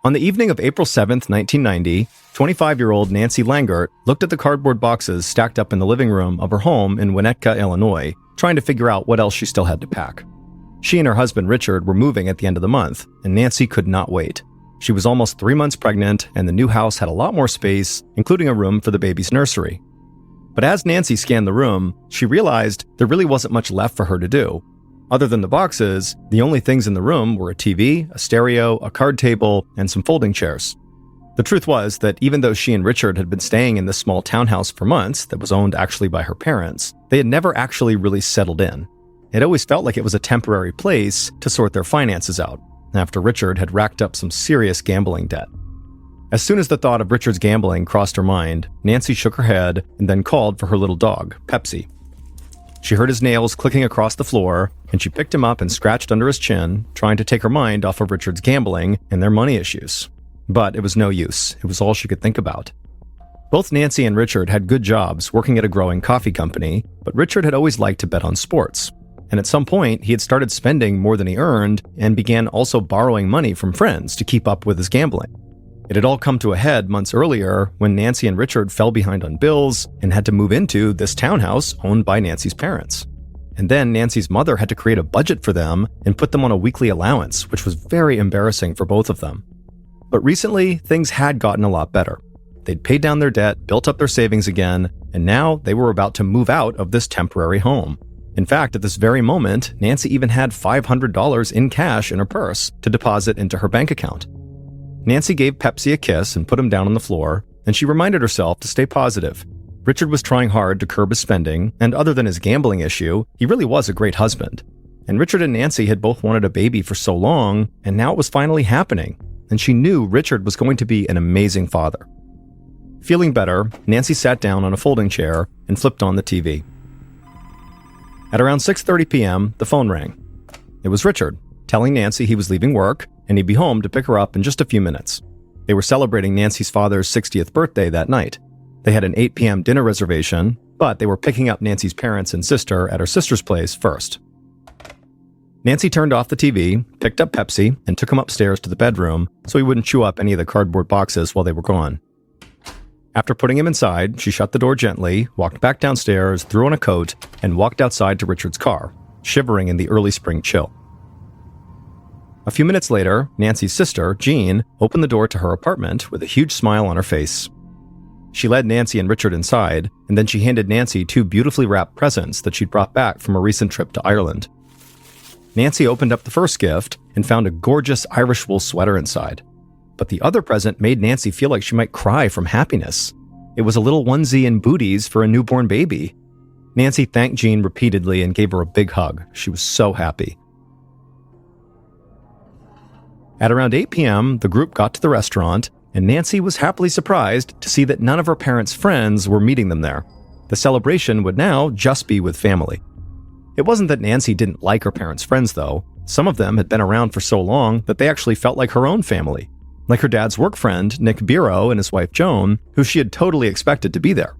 On the evening of April 7th, 1990, 25-year-old Nancy Langert looked at the cardboard boxes stacked up in the living room of her home in Winnetka, Illinois, trying to figure out what else she still had to pack. She and her husband Richard were moving at the end of the month, and Nancy could not wait. She was almost 3 months pregnant, and the new house had a lot more space, including a room for the baby's nursery. But as Nancy scanned the room, she realized there really wasn't much left for her to do. Other than the boxes, the only things in the room were a TV, a stereo, a card table, and some folding chairs. The truth was that even though she and Richard had been staying in this small townhouse for months that was owned actually by her parents, they had never actually really settled in. It always felt like it was a temporary place to sort their finances out, after Richard had racked up some serious gambling debt. As soon as the thought of Richard's gambling crossed her mind, Nancy shook her head and then called for her little dog, Pepsi. She heard his nails clicking across the floor, and she picked him up and scratched under his chin, trying to take her mind off of Richard's gambling and their money issues. But it was no use. It was all she could think about. Both Nancy and Richard had good jobs working at a growing coffee company, but Richard had always liked to bet on sports. And at some point, he had started spending more than he earned and began also borrowing money from friends to keep up with his gambling. It had all come to a head months earlier when Nancy and Richard fell behind on bills and had to move into this townhouse owned by Nancy's parents. And then Nancy's mother had to create a budget for them and put them on a weekly allowance, which was very embarrassing for both of them. But recently, things had gotten a lot better. They'd paid down their debt, built up their savings again, and now they were about to move out of this temporary home. In fact, at this very moment, Nancy even had $500 in cash in her purse to deposit into her bank account. Nancy gave Pepsi a kiss and put him down on the floor, and she reminded herself to stay positive. Richard was trying hard to curb his spending, and other than his gambling issue, he really was a great husband. And Richard and Nancy had both wanted a baby for so long, and now it was finally happening, and she knew Richard was going to be an amazing father. Feeling better, Nancy sat down on a folding chair and flipped on the TV. At around 6:30 p.m., the phone rang. It was Richard, telling Nancy he was leaving work, and he'd be home to pick her up in just a few minutes. They were celebrating Nancy's father's 60th birthday that night. They had an 8 p.m. dinner reservation, but they were picking up Nancy's parents and sister at her sister's place first. Nancy turned off the TV, picked up Pepsi, and took him upstairs to the bedroom so he wouldn't chew up any of the cardboard boxes while they were gone. After putting him inside, she shut the door gently, walked back downstairs, threw on a coat, and walked outside to Richard's car, shivering in the early spring chill. A few minutes later, Nancy's sister, Jean, opened the door to her apartment with a huge smile on her face. She led Nancy and Richard inside, and then she handed Nancy 2 beautifully wrapped presents that she'd brought back from a recent trip to Ireland. Nancy opened up the first gift and found a gorgeous Irish wool sweater inside. But the other present made Nancy feel like she might cry from happiness. It was a little onesie and booties for a newborn baby. Nancy thanked Jean repeatedly and gave her a big hug. She was so happy. At around 8 p.m., the group got to the restaurant, and Nancy was happily surprised to see that none of her parents' friends were meeting them there. The celebration would now just be with family. It wasn't that Nancy didn't like her parents' friends, though. Some of them had been around for so long that they actually felt like her own family. Like her dad's work friend, Nick Biro, and his wife Joan, who she had totally expected to be there.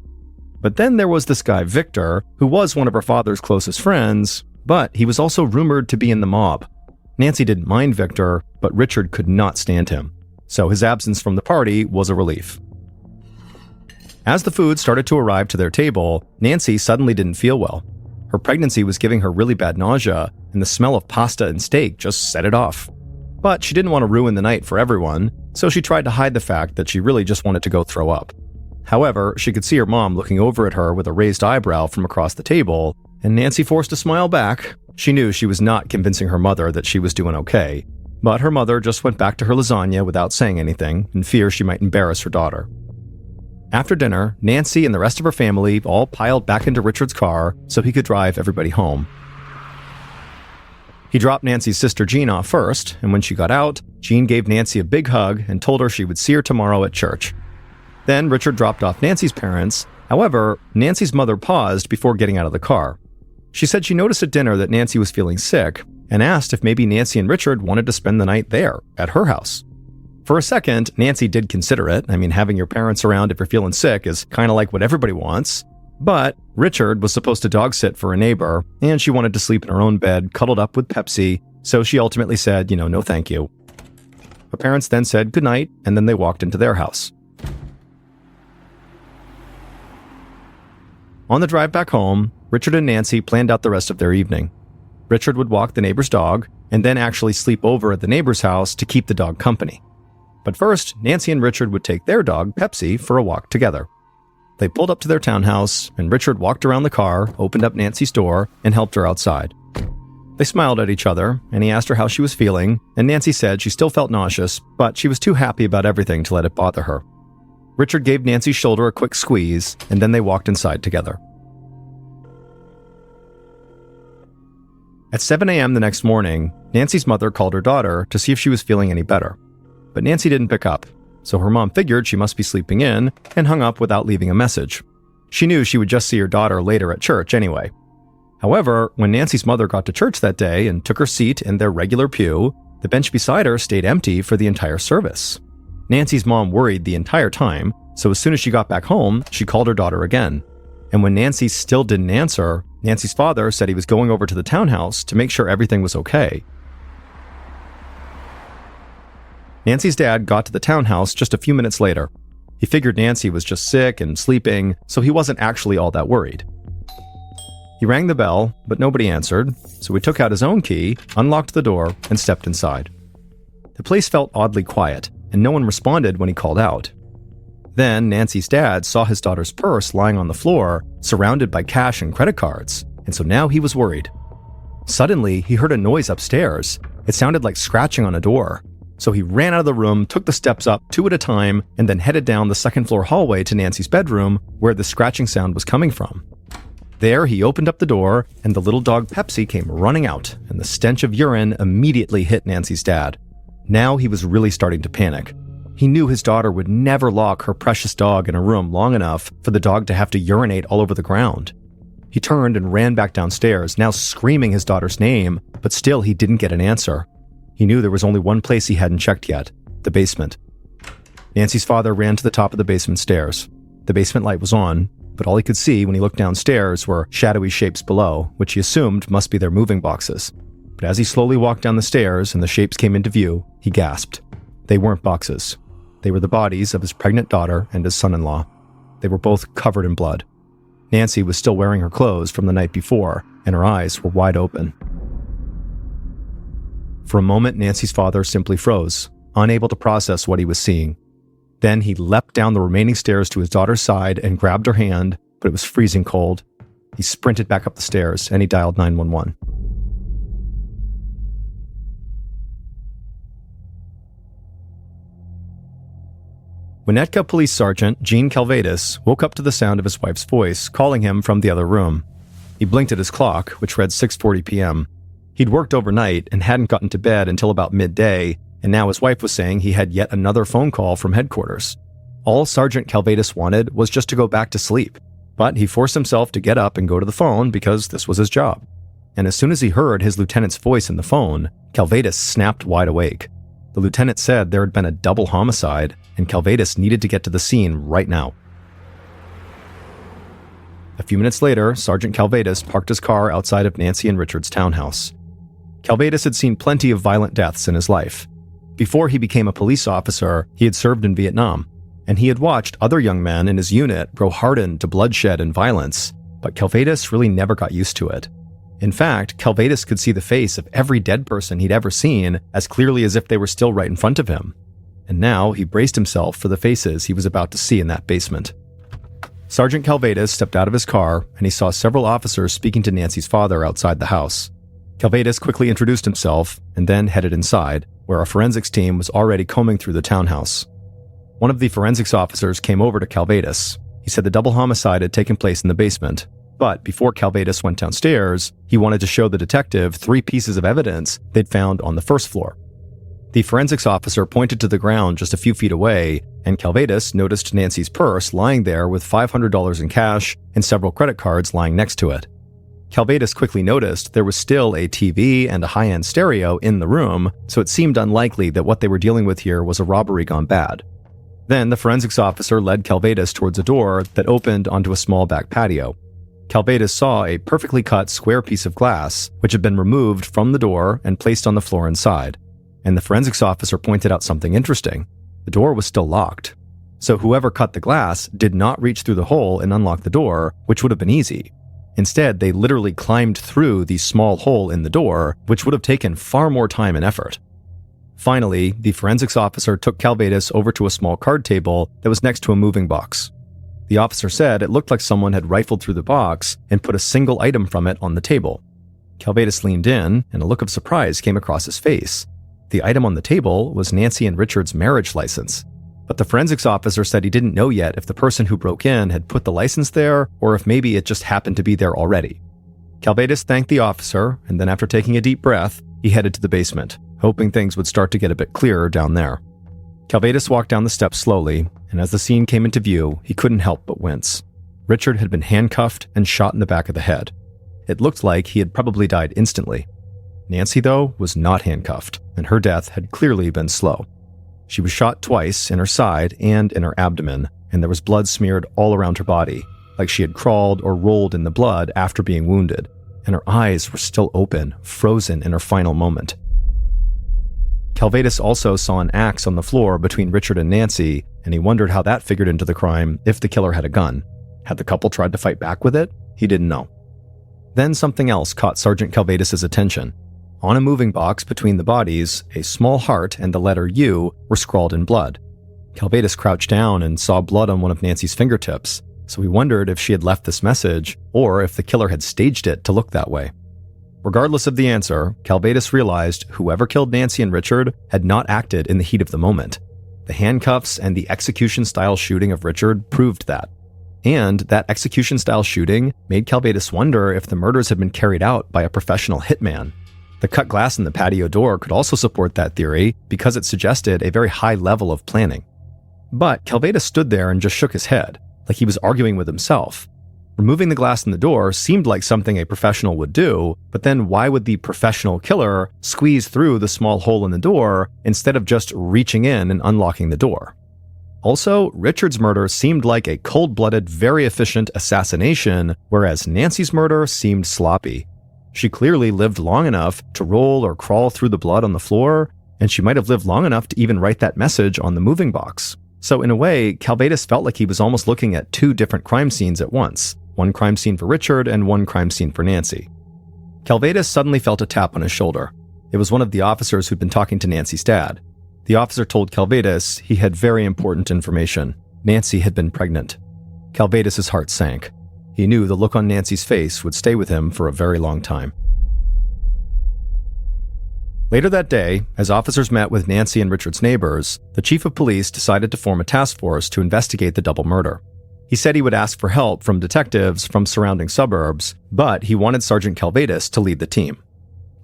But then there was this guy, Victor, who was one of her father's closest friends, but he was also rumored to be in the mob. Nancy didn't mind Victor, but Richard could not stand him. So his absence from the party was a relief. As the food started to arrive to their table, Nancy suddenly didn't feel well. Her pregnancy was giving her really bad nausea, and the smell of pasta and steak just set it off. But she didn't want to ruin the night for everyone, so she tried to hide the fact that she really just wanted to go throw up. However, she could see her mom looking over at her with a raised eyebrow from across the table, and Nancy forced a smile back. She knew she was not convincing her mother that she was doing okay, but her mother just went back to her lasagna without saying anything, in fear she might embarrass her daughter. After dinner, Nancy and the rest of her family all piled back into Richard's car so he could drive everybody home. He dropped Nancy's sister Jean off first, and when she got out, Jean gave Nancy a big hug and told her she would see her tomorrow at church. Then Richard dropped off Nancy's parents. However, Nancy's mother paused before getting out of the car. She said she noticed at dinner that Nancy was feeling sick and asked if maybe Nancy and Richard wanted to spend the night there, at her house. For a second, Nancy did consider it. I mean, having your parents around if you're feeling sick is kind of like what everybody wants. But Richard was supposed to dog sit for a neighbor, and she wanted to sleep in her own bed, cuddled up with Pepsi, so she ultimately said, no thank you. Her parents then said goodnight, and then they walked into their house. On the drive back home, Richard and Nancy planned out the rest of their evening. Richard would walk the neighbor's dog, and then actually sleep over at the neighbor's house to keep the dog company. But first, Nancy and Richard would take their dog, Pepsi, for a walk together. They pulled up to their townhouse, and Richard walked around the car, opened up Nancy's door, and helped her outside. They smiled at each other, and he asked her how she was feeling, and Nancy said she still felt nauseous, but she was too happy about everything to let it bother her. Richard gave Nancy's shoulder a quick squeeze, and then they walked inside together. At 7 a.m. the next morning, Nancy's mother called her daughter to see if she was feeling any better. But Nancy didn't pick up, so her mom figured she must be sleeping in and hung up without leaving a message. She knew she would just see her daughter later at church anyway. However, when Nancy's mother got to church that day and took her seat in their regular pew, the bench beside her stayed empty for the entire service. Nancy's mom worried the entire time, so as soon as she got back home, she called her daughter again. And when Nancy still didn't answer, Nancy's father said he was going over to the townhouse to make sure everything was okay. Nancy's dad got to the townhouse just a few minutes later. He figured Nancy was just sick and sleeping, so he wasn't actually all that worried. He rang the bell, but nobody answered, so he took out his own key, unlocked the door, and stepped inside. The place felt oddly quiet, and no one responded when he called out. Then Nancy's dad saw his daughter's purse lying on the floor, surrounded by cash and credit cards, and so now he was worried. Suddenly, he heard a noise upstairs. It sounded like scratching on a door. So he ran out of the room, took the steps up 2 at a time, and then headed down the second-floor hallway to Nancy's bedroom, where the scratching sound was coming from. There, he opened up the door, and the little dog Pepsi came running out, and the stench of urine immediately hit Nancy's dad. Now he was really starting to panic. He knew his daughter would never lock her precious dog in a room long enough for the dog to have to urinate all over the ground. He turned and ran back downstairs, now screaming his daughter's name, but still he didn't get an answer. He knew there was only one place he hadn't checked yet, the basement. Nancy's father ran to the top of the basement stairs. The basement light was on, but all he could see when he looked downstairs were shadowy shapes below, which he assumed must be their moving boxes. But as he slowly walked down the stairs and the shapes came into view, he gasped. They weren't boxes. They were the bodies of his pregnant daughter and his son-in-law. They were both covered in blood. Nancy was still wearing her clothes from the night before, and her eyes were wide open. For a moment, Nancy's father simply froze, unable to process what he was seeing. Then he leapt down the remaining stairs to his daughter's side and grabbed her hand, but it was freezing cold. He sprinted back up the stairs and he dialed 911. Winnetka Police Sergeant Gene Calvados woke up to the sound of his wife's voice calling him from the other room. He blinked at his clock, which read 6:40 p.m. He'd worked overnight and hadn't gotten to bed until about midday, and now his wife was saying he had yet another phone call from headquarters. All Sergeant Calvados wanted was just to go back to sleep, but he forced himself to get up and go to the phone because this was his job. And as soon as he heard his lieutenant's voice in the phone, Calvados snapped wide awake. The lieutenant said there had been a double homicide, and Calvados needed to get to the scene right now. A few minutes later, Sergeant Calvados parked his car outside of Nancy and Richard's townhouse. Calvados had seen plenty of violent deaths in his life. Before he became a police officer, he had served in Vietnam, and he had watched other young men in his unit grow hardened to bloodshed and violence, but Calvados really never got used to it. In fact, Calvados could see the face of every dead person he'd ever seen as clearly as if they were still right in front of him. And now he braced himself for the faces he was about to see in that basement. Sergeant Calvados stepped out of his car, and he saw several officers speaking to Nancy's father outside the house. Calvados quickly introduced himself and then headed inside, where a forensics team was already combing through the townhouse. One of the forensics officers came over to Calvados. He said the double homicide had taken place in the basement, but before Calvados went downstairs, he wanted to show the detective 3 pieces of evidence they'd found on the first floor. The forensics officer pointed to the ground just a few feet away, and Calvados noticed Nancy's purse lying there with $500 in cash and several credit cards lying next to it. Calvados quickly noticed there was still a TV and a high-end stereo in the room, so it seemed unlikely that what they were dealing with here was a robbery gone bad. Then the forensics officer led Calvados towards a door that opened onto a small back patio. Calvados saw a perfectly cut square piece of glass, which had been removed from the door and placed on the floor inside. and the forensics officer pointed out something interesting. The door was still locked. So whoever cut the glass did not reach through the hole and unlock the door, which would have been easy. Instead, they literally climbed through the small hole in the door, which would have taken far more time and effort. Finally, the forensics officer took Calvados over to a small card table that was next to a moving box. The officer said it looked like someone had rifled through the box and put a single item from it on the table. Calvados leaned in, and a look of surprise came across his face. The item on the table was Nancy and Richard's marriage license. But the forensics officer said he didn't know yet if the person who broke in had put the license there or if maybe it just happened to be there already. Calvados thanked the officer, and then after taking a deep breath, he headed to the basement, hoping things would start to get a bit clearer down there. Calvados walked down the steps slowly, and as the scene came into view, he couldn't help but wince. Richard had been handcuffed and shot in the back of the head. It looked like he had probably died instantly. Nancy, though, was not handcuffed, and her death had clearly been slow. She was shot twice in her side and in her abdomen, and there was blood smeared all around her body, like she had crawled or rolled in the blood after being wounded, and her eyes were still open, frozen in her final moment. Calvados also saw an axe on the floor between Richard and Nancy, and he wondered how that figured into the crime if the killer had a gun. Had the couple tried to fight back with it? He didn't know. Then something else caught Sergeant Calvados' attention. On a moving box between the bodies, a small heart and the letter U were scrawled in blood. Calvados crouched down and saw blood on one of Nancy's fingertips, so he wondered if she had left this message or if the killer had staged it to look that way. Regardless of the answer, Calvados realized whoever killed Nancy and Richard had not acted in the heat of the moment. The handcuffs and the execution-style shooting of Richard proved that. And that execution-style shooting made Calvados wonder if the murders had been carried out by a professional hitman. The cut glass in the patio door could also support that theory because it suggested a very high level of planning. But Calvados stood there and just shook his head, like he was arguing with himself. Removing the glass in the door seemed like something a professional would do, but then why would the professional killer squeeze through the small hole in the door instead of just reaching in and unlocking the door? Also, Richard's murder seemed like a cold-blooded, very efficient assassination, whereas Nancy's murder seemed sloppy. She clearly lived long enough to roll or crawl through the blood on the floor, and she might have lived long enough to even write that message on the moving box. So in a way, Calvados felt like he was almost looking at two different crime scenes at once, one crime scene for Richard and one crime scene for Nancy. Calvados suddenly felt a tap on his shoulder. It was one of the officers who'd been talking to Nancy's dad. The officer told Calvados he had very important information. Nancy had been pregnant. Calvados' heart sank. He knew the look on Nancy's face would stay with him for a very long time. Later that day, as officers met with Nancy and Richard's neighbors, the chief of police decided to form a task force to investigate the double murder. He said he would ask for help from detectives from surrounding suburbs, but he wanted Sergeant Calvados to lead the team.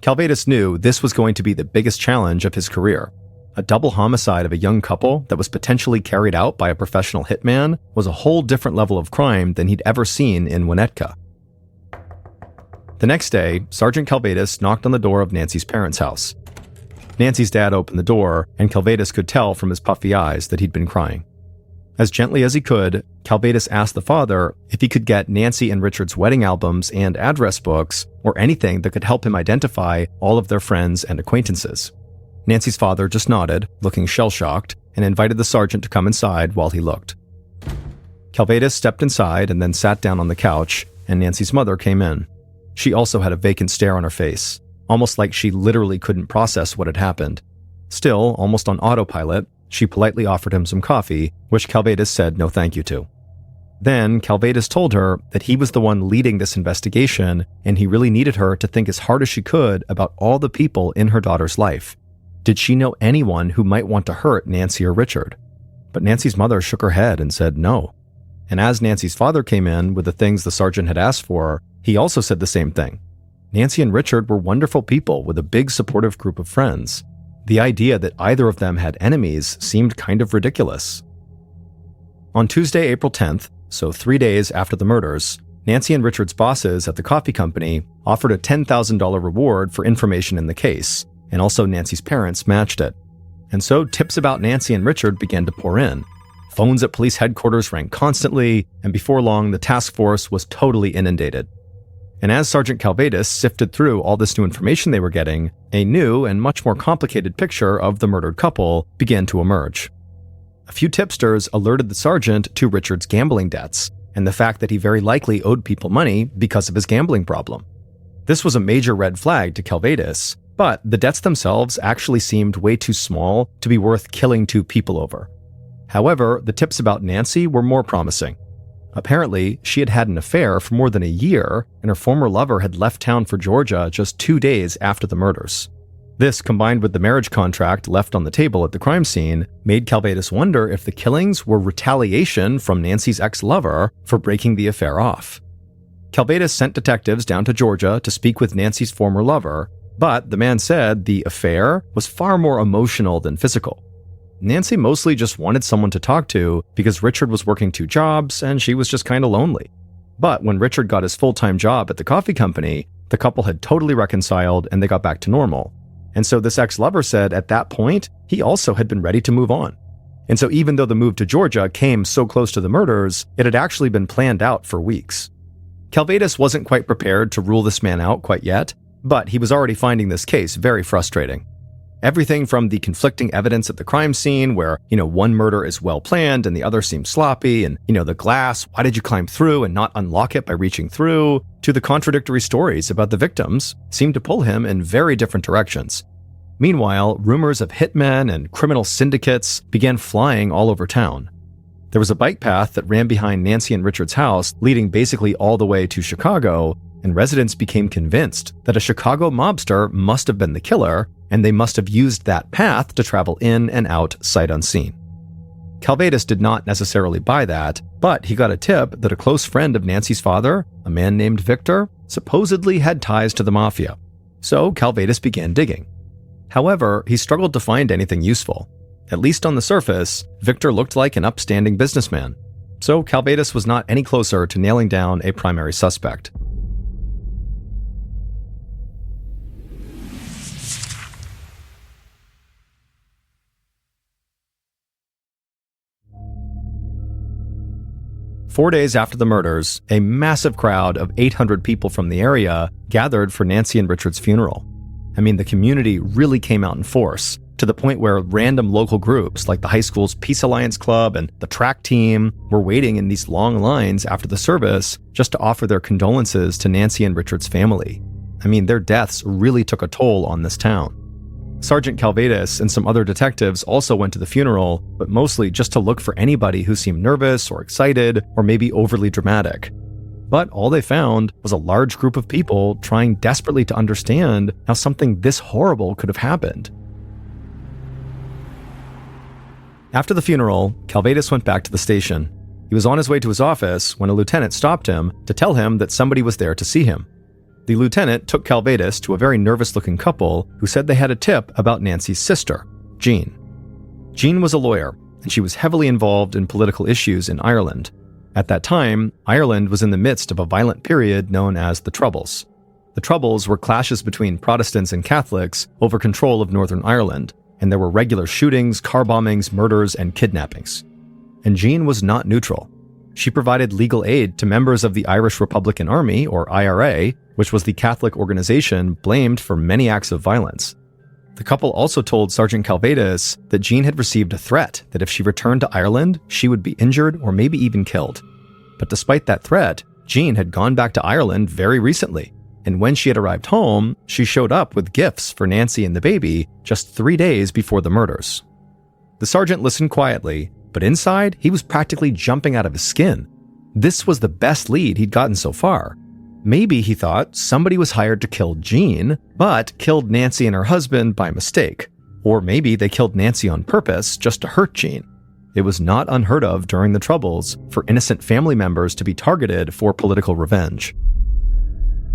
Calvados knew this was going to be the biggest challenge of his career. A double homicide of a young couple that was potentially carried out by a professional hitman was a whole different level of crime than he'd ever seen in Winnetka. The next day, Sergeant Calvados knocked on the door of Nancy's parents' house. Nancy's dad opened the door, and Calvados could tell from his puffy eyes that he'd been crying. As gently as he could, Calvados asked the father if he could get Nancy and Richard's wedding albums and address books, or anything that could help him identify all of their friends and acquaintances. Nancy's father just nodded, looking shell-shocked, and invited the sergeant to come inside while he looked. Calvados stepped inside and then sat down on the couch, and Nancy's mother came in. She also had a vacant stare on her face, almost like she literally couldn't process what had happened. Still, almost on autopilot, she politely offered him some coffee, which Calvados said no thank you to. Then, Calvados told her that he was the one leading this investigation, and he really needed her to think as hard as she could about all the people in her daughter's life. Did she know anyone who might want to hurt Nancy or Richard? But Nancy's mother shook her head and said no. And as Nancy's father came in with the things the sergeant had asked for, he also said the same thing. Nancy and Richard were wonderful people with a big supportive group of friends. The idea that either of them had enemies seemed kind of ridiculous. On Tuesday, April 10th, so 3 days after the murders, Nancy and Richard's bosses at the coffee company offered a $10,000 reward for information in the case, and also Nancy's parents matched it. And so tips about Nancy and Richard began to pour in. Phones at police headquarters rang constantly, and before long, the task force was totally inundated. And as Sergeant Calvados sifted through all this new information they were getting, a new and much more complicated picture of the murdered couple began to emerge. A few tipsters alerted the sergeant to Richard's gambling debts and the fact that he very likely owed people money because of his gambling problem. This was a major red flag to Calvados, but the debts themselves actually seemed way too small to be worth killing two people over. However, the tips about Nancy were more promising. Apparently, she had had an affair for more than a year, and her former lover had left town for Georgia just 2 days after the murders. This, combined with the marriage contract left on the table at the crime scene, made Calvados wonder if the killings were retaliation from Nancy's ex-lover for breaking the affair off. Calvados sent detectives down to Georgia to speak with Nancy's former lover, but the man said the affair was far more emotional than physical. Nancy mostly just wanted someone to talk to because Richard was working 2 jobs and she was just kind of lonely. But when Richard got his full-time job at the coffee company, the couple had totally reconciled and they got back to normal. And so this ex-lover said at that point, he also had been ready to move on. And so even though the move to Georgia came so close to the murders, it had actually been planned out for weeks. Calvados wasn't quite prepared to rule this man out quite yet, but he was already finding this case very frustrating. Everything from the conflicting evidence at the crime scene where, one murder is well planned and the other seems sloppy, and, the glass, why did you climb through and not unlock it by reaching through, to the contradictory stories about the victims seemed to pull him in very different directions. Meanwhile, rumors of hitmen and criminal syndicates began flying all over town. There was a bike path that ran behind Nancy and Richard's house, leading basically all the way to Chicago, and residents became convinced that a Chicago mobster must have been the killer, and they must have used that path to travel in and out sight unseen. Calvados did not necessarily buy that, but he got a tip that a close friend of Nancy's father, a man named Victor, supposedly had ties to the mafia. So Calvados began digging. However, he struggled to find anything useful. At least on the surface, Victor looked like an upstanding businessman. So Calvados was not any closer to nailing down a primary suspect. Four days after the murders, a massive crowd of 800 people from the area gathered for Nancy and Richard's funeral. The community really came out in force, to the point where random local groups like the high school's Peace Alliance Club and the track team were waiting in these long lines after the service just to offer their condolences to Nancy and Richard's family. Their deaths really took a toll on this town. Sergeant Calvados and some other detectives also went to the funeral, but mostly just to look for anybody who seemed nervous or excited or maybe overly dramatic. But all they found was a large group of people trying desperately to understand how something this horrible could have happened. After the funeral, Calvados went back to the station. He was on his way to his office when a lieutenant stopped him to tell him that somebody was there to see him. The lieutenant took Calvados to a very nervous-looking couple who said they had a tip about Nancy's sister, Jean. Jean was a lawyer, and she was heavily involved in political issues in Ireland. At that time, Ireland was in the midst of a violent period known as the Troubles. The Troubles were clashes between Protestants and Catholics over control of Northern Ireland, and there were regular shootings, car bombings, murders, and kidnappings. And Jean was not neutral. She provided legal aid to members of the Irish Republican Army, or IRA, which was the Catholic organization blamed for many acts of violence. The couple also told Sergeant Calvados that Jean had received a threat that if she returned to Ireland, she would be injured or maybe even killed. But despite that threat, Jean had gone back to Ireland very recently, and when she had arrived home, she showed up with gifts for Nancy and the baby just 3 days before the murders. The sergeant listened quietly, but inside, he was practically jumping out of his skin. This was the best lead he'd gotten so far. Maybe, he thought, somebody was hired to kill Jean, but killed Nancy and her husband by mistake. Or maybe they killed Nancy on purpose just to hurt Jean. It was not unheard of during the Troubles for innocent family members to be targeted for political revenge.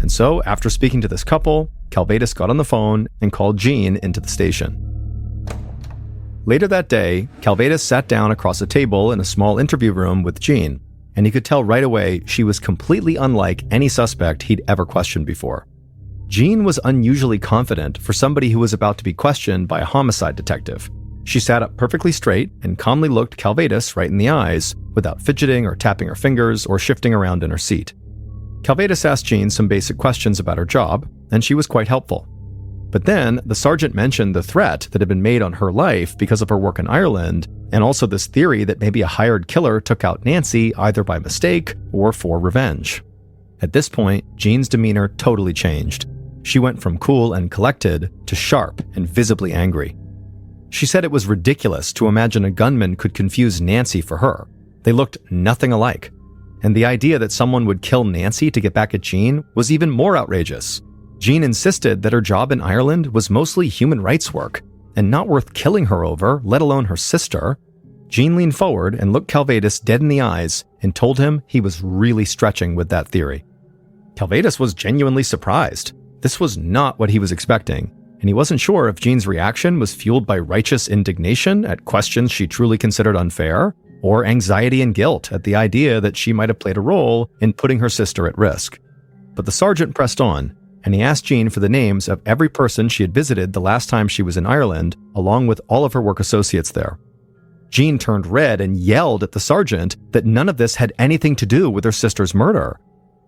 And so, after speaking to this couple, Calvados got on the phone and called Jean into the station. Later that day, Calvados sat down across a table in a small interview room with Jean, and he could tell right away she was completely unlike any suspect he'd ever questioned before. Jean was unusually confident for somebody who was about to be questioned by a homicide detective. She sat up perfectly straight and calmly looked Calvados right in the eyes, without fidgeting or tapping her fingers or shifting around in her seat. Calvados asked Jean some basic questions about her job, and she was quite helpful. But then, the sergeant mentioned the threat that had been made on her life because of her work in Ireland, and also this theory that maybe a hired killer took out Nancy either by mistake or for revenge. At this point, Jean's demeanor totally changed. She went from cool and collected to sharp and visibly angry. She said it was ridiculous to imagine a gunman could confuse Nancy for her. They looked nothing alike. And the idea that someone would kill Nancy to get back at Jean was even more outrageous. Jean insisted that her job in Ireland was mostly human rights work and not worth killing her over, let alone her sister. Jean leaned forward and looked Calvados dead in the eyes and told him he was really stretching with that theory. Calvados was genuinely surprised. This was not what he was expecting, and he wasn't sure if Jean's reaction was fueled by righteous indignation at questions she truly considered unfair, or anxiety and guilt at the idea that she might have played a role in putting her sister at risk. But the sergeant pressed on, and he asked Jean for the names of every person she had visited the last time she was in Ireland, along with all of her work associates there. Jean turned red and yelled at the sergeant that none of this had anything to do with her sister's murder.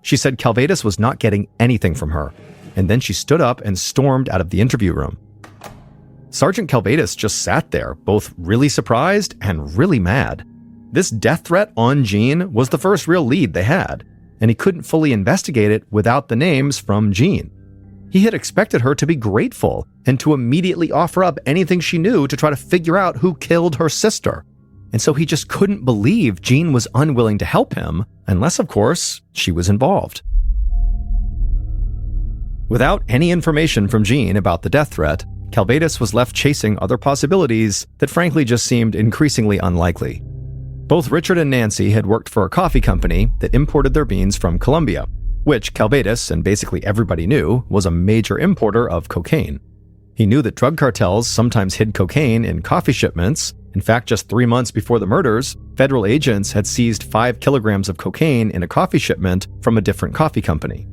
She said Calvados was not getting anything from her, and then she stood up and stormed out of the interview room. Sergeant Calvados just sat there, both really surprised and really mad. This death threat on Jean was the first real lead they had, and he couldn't fully investigate it without the names from Jean. He had expected her to be grateful and to immediately offer up anything she knew to try to figure out who killed her sister. And so he just couldn't believe Jean was unwilling to help him, unless, of course, she was involved. Without any information from Jean about the death threat, Calvados was left chasing other possibilities that frankly just seemed increasingly unlikely. Both Richard and Nancy had worked for a coffee company that imported their beans from Colombia, which Calvados and basically everybody knew was a major importer of cocaine. He knew that drug cartels sometimes hid cocaine in coffee shipments. In fact, just 3 months before the murders, federal agents had seized 5 kilograms of cocaine in a coffee shipment from a different coffee company.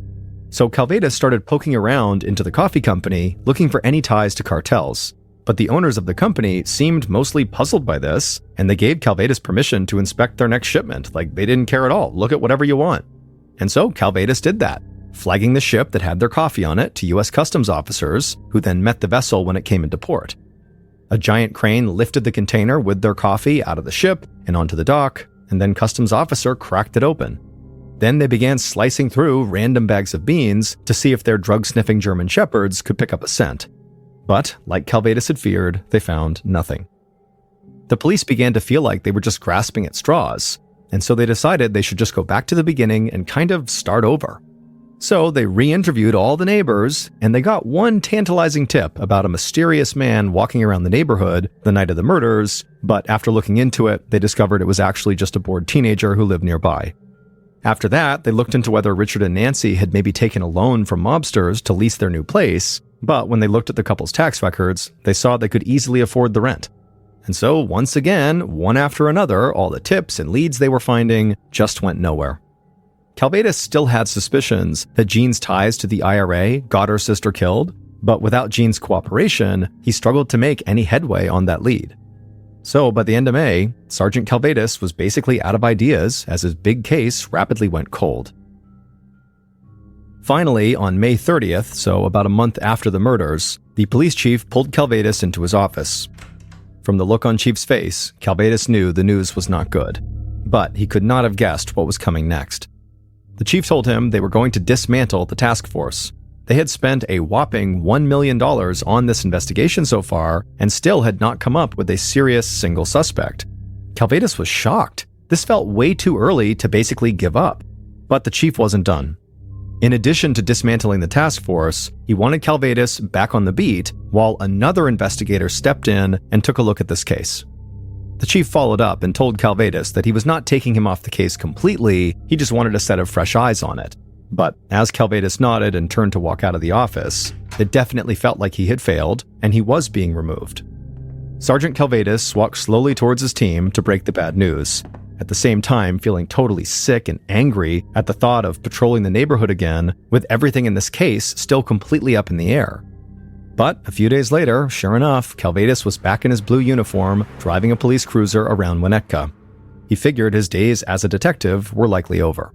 So Calvados started poking around into the coffee company, looking for any ties to cartels. But the owners of the company seemed mostly puzzled by this, and they gave Calvados permission to inspect their next shipment. Like, they didn't care at all. Look at whatever you want. And so Calvados did that, flagging the ship that had their coffee on it to U.S. Customs officers, who then met the vessel when it came into port. A giant crane lifted the container with their coffee out of the ship and onto the dock, and then Customs officer cracked it open. Then they began slicing through random bags of beans to see if their drug-sniffing German shepherds could pick up a scent. But, like Calvados had feared, they found nothing. The police began to feel like they were just grasping at straws, and so they decided they should just go back to the beginning and kind of start over. So they re-interviewed all the neighbors, and they got one tantalizing tip about a mysterious man walking around the neighborhood the night of the murders, but after looking into it, they discovered it was actually just a bored teenager who lived nearby. After that, they looked into whether Richard and Nancy had maybe taken a loan from mobsters to lease their new place, but when they looked at the couple's tax records, they saw they could easily afford the rent. And so, once again, one after another, all the tips and leads they were finding just went nowhere. Calvados still had suspicions that Jean's ties to the IRA got her sister killed, but without Jean's cooperation, he struggled to make any headway on that lead. So by the end of May, Sergeant Calvados was basically out of ideas as his big case rapidly went cold. Finally, on May 30th, so about a month after the murders, the police chief pulled Calvados into his office. From the look on Chief's face, Calvados knew the news was not good, but he could not have guessed what was coming next. The chief told him they were going to dismantle the task force. They had spent a whopping $1 million on this investigation so far and still had not come up with a serious single suspect. Calvados was shocked. This felt way too early to basically give up. But the chief wasn't done. In addition to dismantling the task force, he wanted Calvados back on the beat while another investigator stepped in and took a look at this case. The chief followed up and told Calvados that he was not taking him off the case completely, he just wanted a set of fresh eyes on it. But as Calvados nodded and turned to walk out of the office, it definitely felt like he had failed and he was being removed. Sergeant Calvados walked slowly towards his team to break the bad news, at the same time feeling totally sick and angry at the thought of patrolling the neighborhood again with everything in this case still completely up in the air. But a few days later, sure enough, Calvados was back in his blue uniform, driving a police cruiser around Winnetka. He figured his days as a detective were likely over.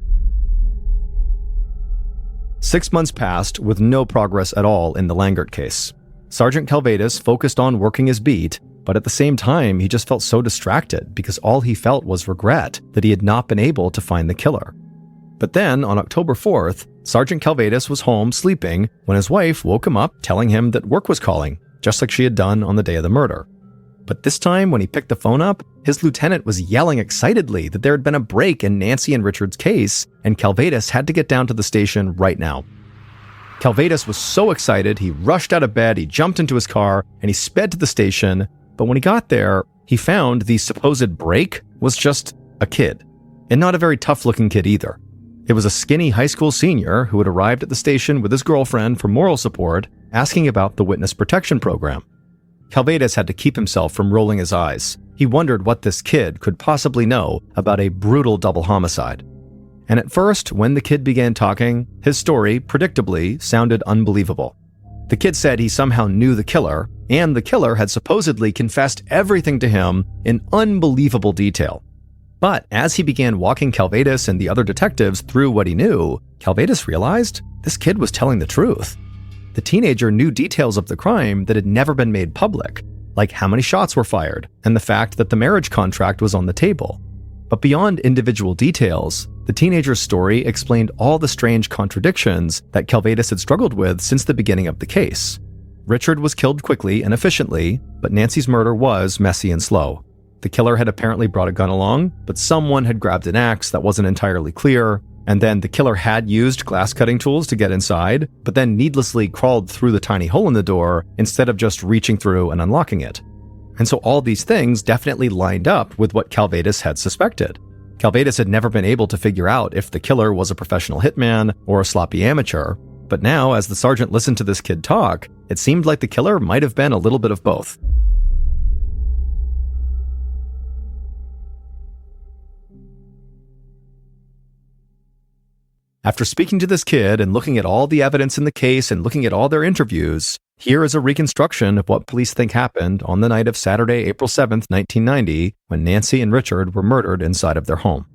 6 months passed with no progress at all in the Langert case. Sergeant Calvados focused on working his beat, but at the same time, he just felt so distracted because all he felt was regret that he had not been able to find the killer. But then, on October 4th, Sergeant Calvados was home sleeping when his wife woke him up telling him that work was calling, just like she had done on the day of the murder. But this time, when he picked the phone up, his lieutenant was yelling excitedly that there had been a break in Nancy and Richard's case, and Calvados had to get down to the station right now. Calvados was so excited, he rushed out of bed, he jumped into his car, and he sped to the station. But when he got there, he found the supposed break was just a kid, and not a very tough-looking kid either. It was a skinny high school senior who had arrived at the station with his girlfriend for moral support, asking about the witness protection program. Calvados had to keep himself from rolling his eyes. He wondered what this kid could possibly know about a brutal double homicide. And at first, when the kid began talking, his story, predictably, sounded unbelievable. The kid said he somehow knew the killer, and the killer had supposedly confessed everything to him in unbelievable detail. But as he began walking Calvados and the other detectives through what he knew, Calvados realized this kid was telling the truth. The teenager knew details of the crime that had never been made public, like how many shots were fired and the fact that the marriage contract was on the table. But beyond individual details, the teenager's story explained all the strange contradictions that Calvados had struggled with since the beginning of the case. Richard was killed quickly and efficiently, but Nancy's murder was messy and slow. The killer had apparently brought a gun along, but someone had grabbed an axe that wasn't entirely clear, and then the killer had used glass-cutting tools to get inside, but then needlessly crawled through the tiny hole in the door instead of just reaching through and unlocking it. And so all these things definitely lined up with what Calvados had suspected. Calvados had never been able to figure out if the killer was a professional hitman or a sloppy amateur, but now, as the sergeant listened to this kid talk, it seemed like the killer might have been a little bit of both. After speaking to this kid and looking at all the evidence in the case and looking at all their interviews, here is a reconstruction of what police think happened on the night of Saturday, April 7th, 1990, when Nancy and Richard were murdered inside of their home.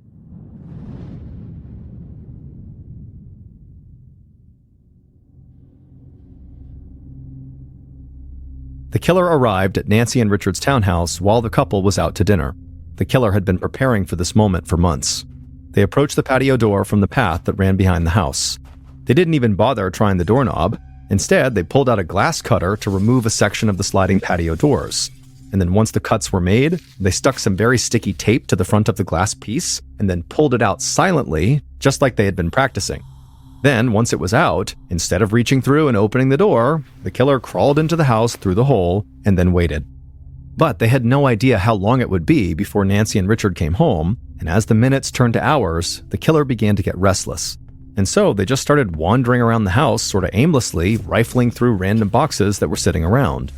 The killer arrived at Nancy and Richard's townhouse while the couple was out to dinner. The killer had been preparing for this moment for months. They approached the patio door from the path that ran behind the house. They didn't even bother trying the doorknob. Instead, they pulled out a glass cutter to remove a section of the sliding patio doors. And then once the cuts were made, they stuck some very sticky tape to the front of the glass piece and then pulled it out silently, just like they had been practicing. Then, once it was out, instead of reaching through and opening the door, the killer crawled into the house through the hole and then waited. But they had no idea how long it would be before Nancy and Richard came home, and as the minutes turned to hours, the killer began to get restless. And so they just started wandering around the house sort of aimlessly, rifling through random boxes that were sitting around.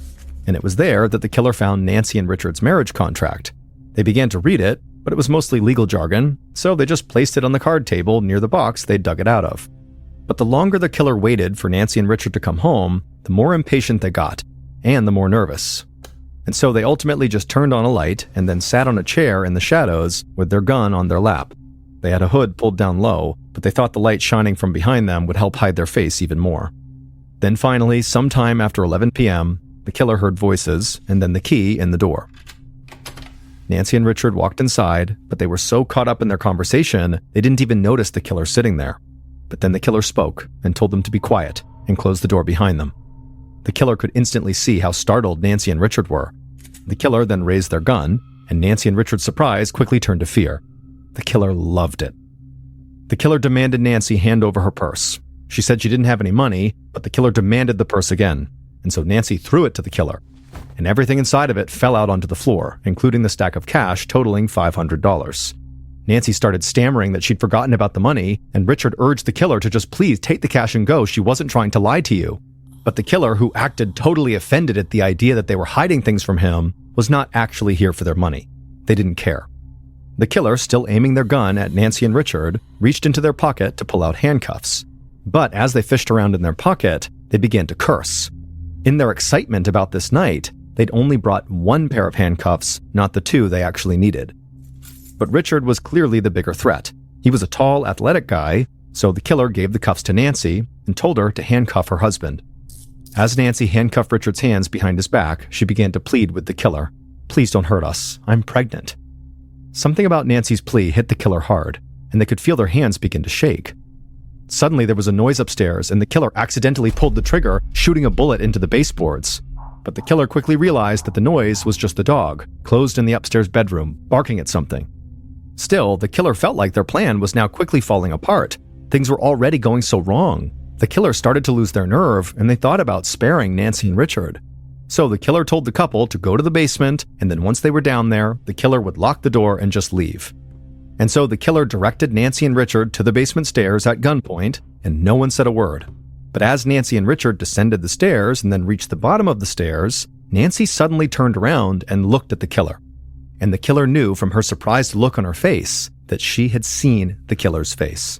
And it was there that the killer found Nancy and Richard's marriage contract. They began to read it, but it was mostly legal jargon, so they just placed it on the card table near the box they'd dug it out of. But the longer the killer waited for Nancy and Richard to come home, the more impatient they got, and the more nervous. And so they ultimately just turned on a light and then sat on a chair in the shadows with their gun on their lap. They had a hood pulled down low, but they thought the light shining from behind them would help hide their face even more. Then finally, sometime after 11 p.m., the killer heard voices and then the key in the door. Nancy and Richard walked inside, but they were so caught up in their conversation, they didn't even notice the killer sitting there. But then the killer spoke and told them to be quiet and closed the door behind them. The killer could instantly see how startled Nancy and Richard were. The killer then raised their gun, and Nancy and Richard's surprise quickly turned to fear. The killer loved it. The killer demanded Nancy hand over her purse. She said she didn't have any money, but the killer demanded the purse again, and so Nancy threw it to the killer, and everything inside of it fell out onto the floor, including the stack of cash totaling $500. Nancy started stammering that she'd forgotten about the money, and Richard urged the killer to just please take the cash and go. She wasn't trying to lie to you. But the killer, who acted totally offended at the idea that they were hiding things from him, was not actually here for their money. They didn't care. The killer, still aiming their gun at Nancy and Richard, reached into their pocket to pull out handcuffs. But as they fished around in their pocket, they began to curse. In their excitement about this night, they'd only brought one pair of handcuffs, not the two they actually needed. But Richard was clearly the bigger threat. He was a tall, athletic guy, So the killer gave the cuffs to Nancy and told her to handcuff her husband. As Nancy handcuffed Richard's hands behind his back, she began to plead with the killer. "Please don't hurt us. I'm pregnant." Something about Nancy's plea hit the killer hard, and they could feel their hands begin to shake. Suddenly there was a noise upstairs, and the killer accidentally pulled the trigger, shooting a bullet into the baseboards. But the killer quickly realized that the noise was just the dog, closed in the upstairs bedroom, barking at something. Still, the killer felt like their plan was now quickly falling apart. Things were already going so wrong. The killer started to lose their nerve, and they thought about sparing Nancy and Richard. So the killer told the couple to go to the basement, and then once they were down there, the killer would lock the door and just leave. And so the killer directed Nancy and Richard to the basement stairs at gunpoint, and no one said a word. But as Nancy and Richard descended the stairs and then reached the bottom of the stairs, Nancy suddenly turned around and looked at the killer. And the killer knew from her surprised look on her face that she had seen the killer's face.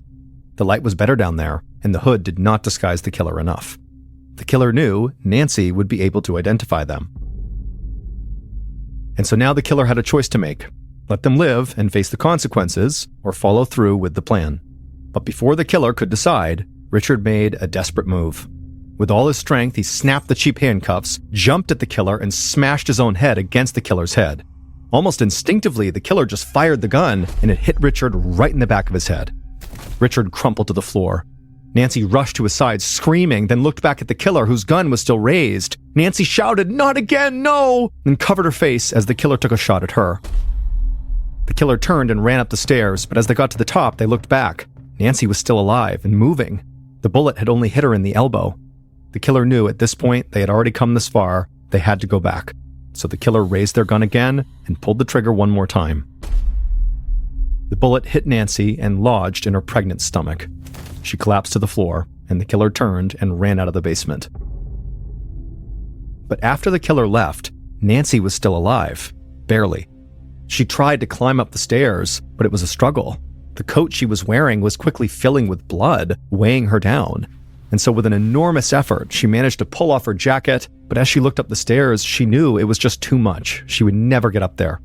The light was better down there, and the hood did not disguise the killer enough. The killer knew Nancy would be able to identify them. And so now the killer had a choice to make. Let them live and face the consequences, or follow through with the plan. But before the killer could decide, Richard made a desperate move. With all his strength, he snapped the cheap handcuffs, jumped at the killer, and smashed his own head against the killer's head. Almost instinctively, the killer just fired the gun, and it hit Richard right in the back of his head. Richard crumpled to the floor. Nancy rushed to his side, screaming, then looked back at the killer, whose gun was still raised. Nancy shouted, "Not again, no!" and covered her face as the killer took a shot at her. The killer turned and ran up the stairs, but as they got to the top, they looked back. Nancy was still alive and moving. The bullet had only hit her in the elbow. The killer knew at this point they had already come this far, they had to go back. So the killer raised their gun again and pulled the trigger one more time. The bullet hit Nancy and lodged in her pregnant stomach. She collapsed to the floor, and the killer turned and ran out of the basement. But after the killer left, Nancy was still alive. Barely. She tried to climb up the stairs, but it was a struggle. The coat she was wearing was quickly filling with blood, weighing her down. And so with an enormous effort, she managed to pull off her jacket, but as she looked up the stairs, she knew it was just too much. She would never get up there.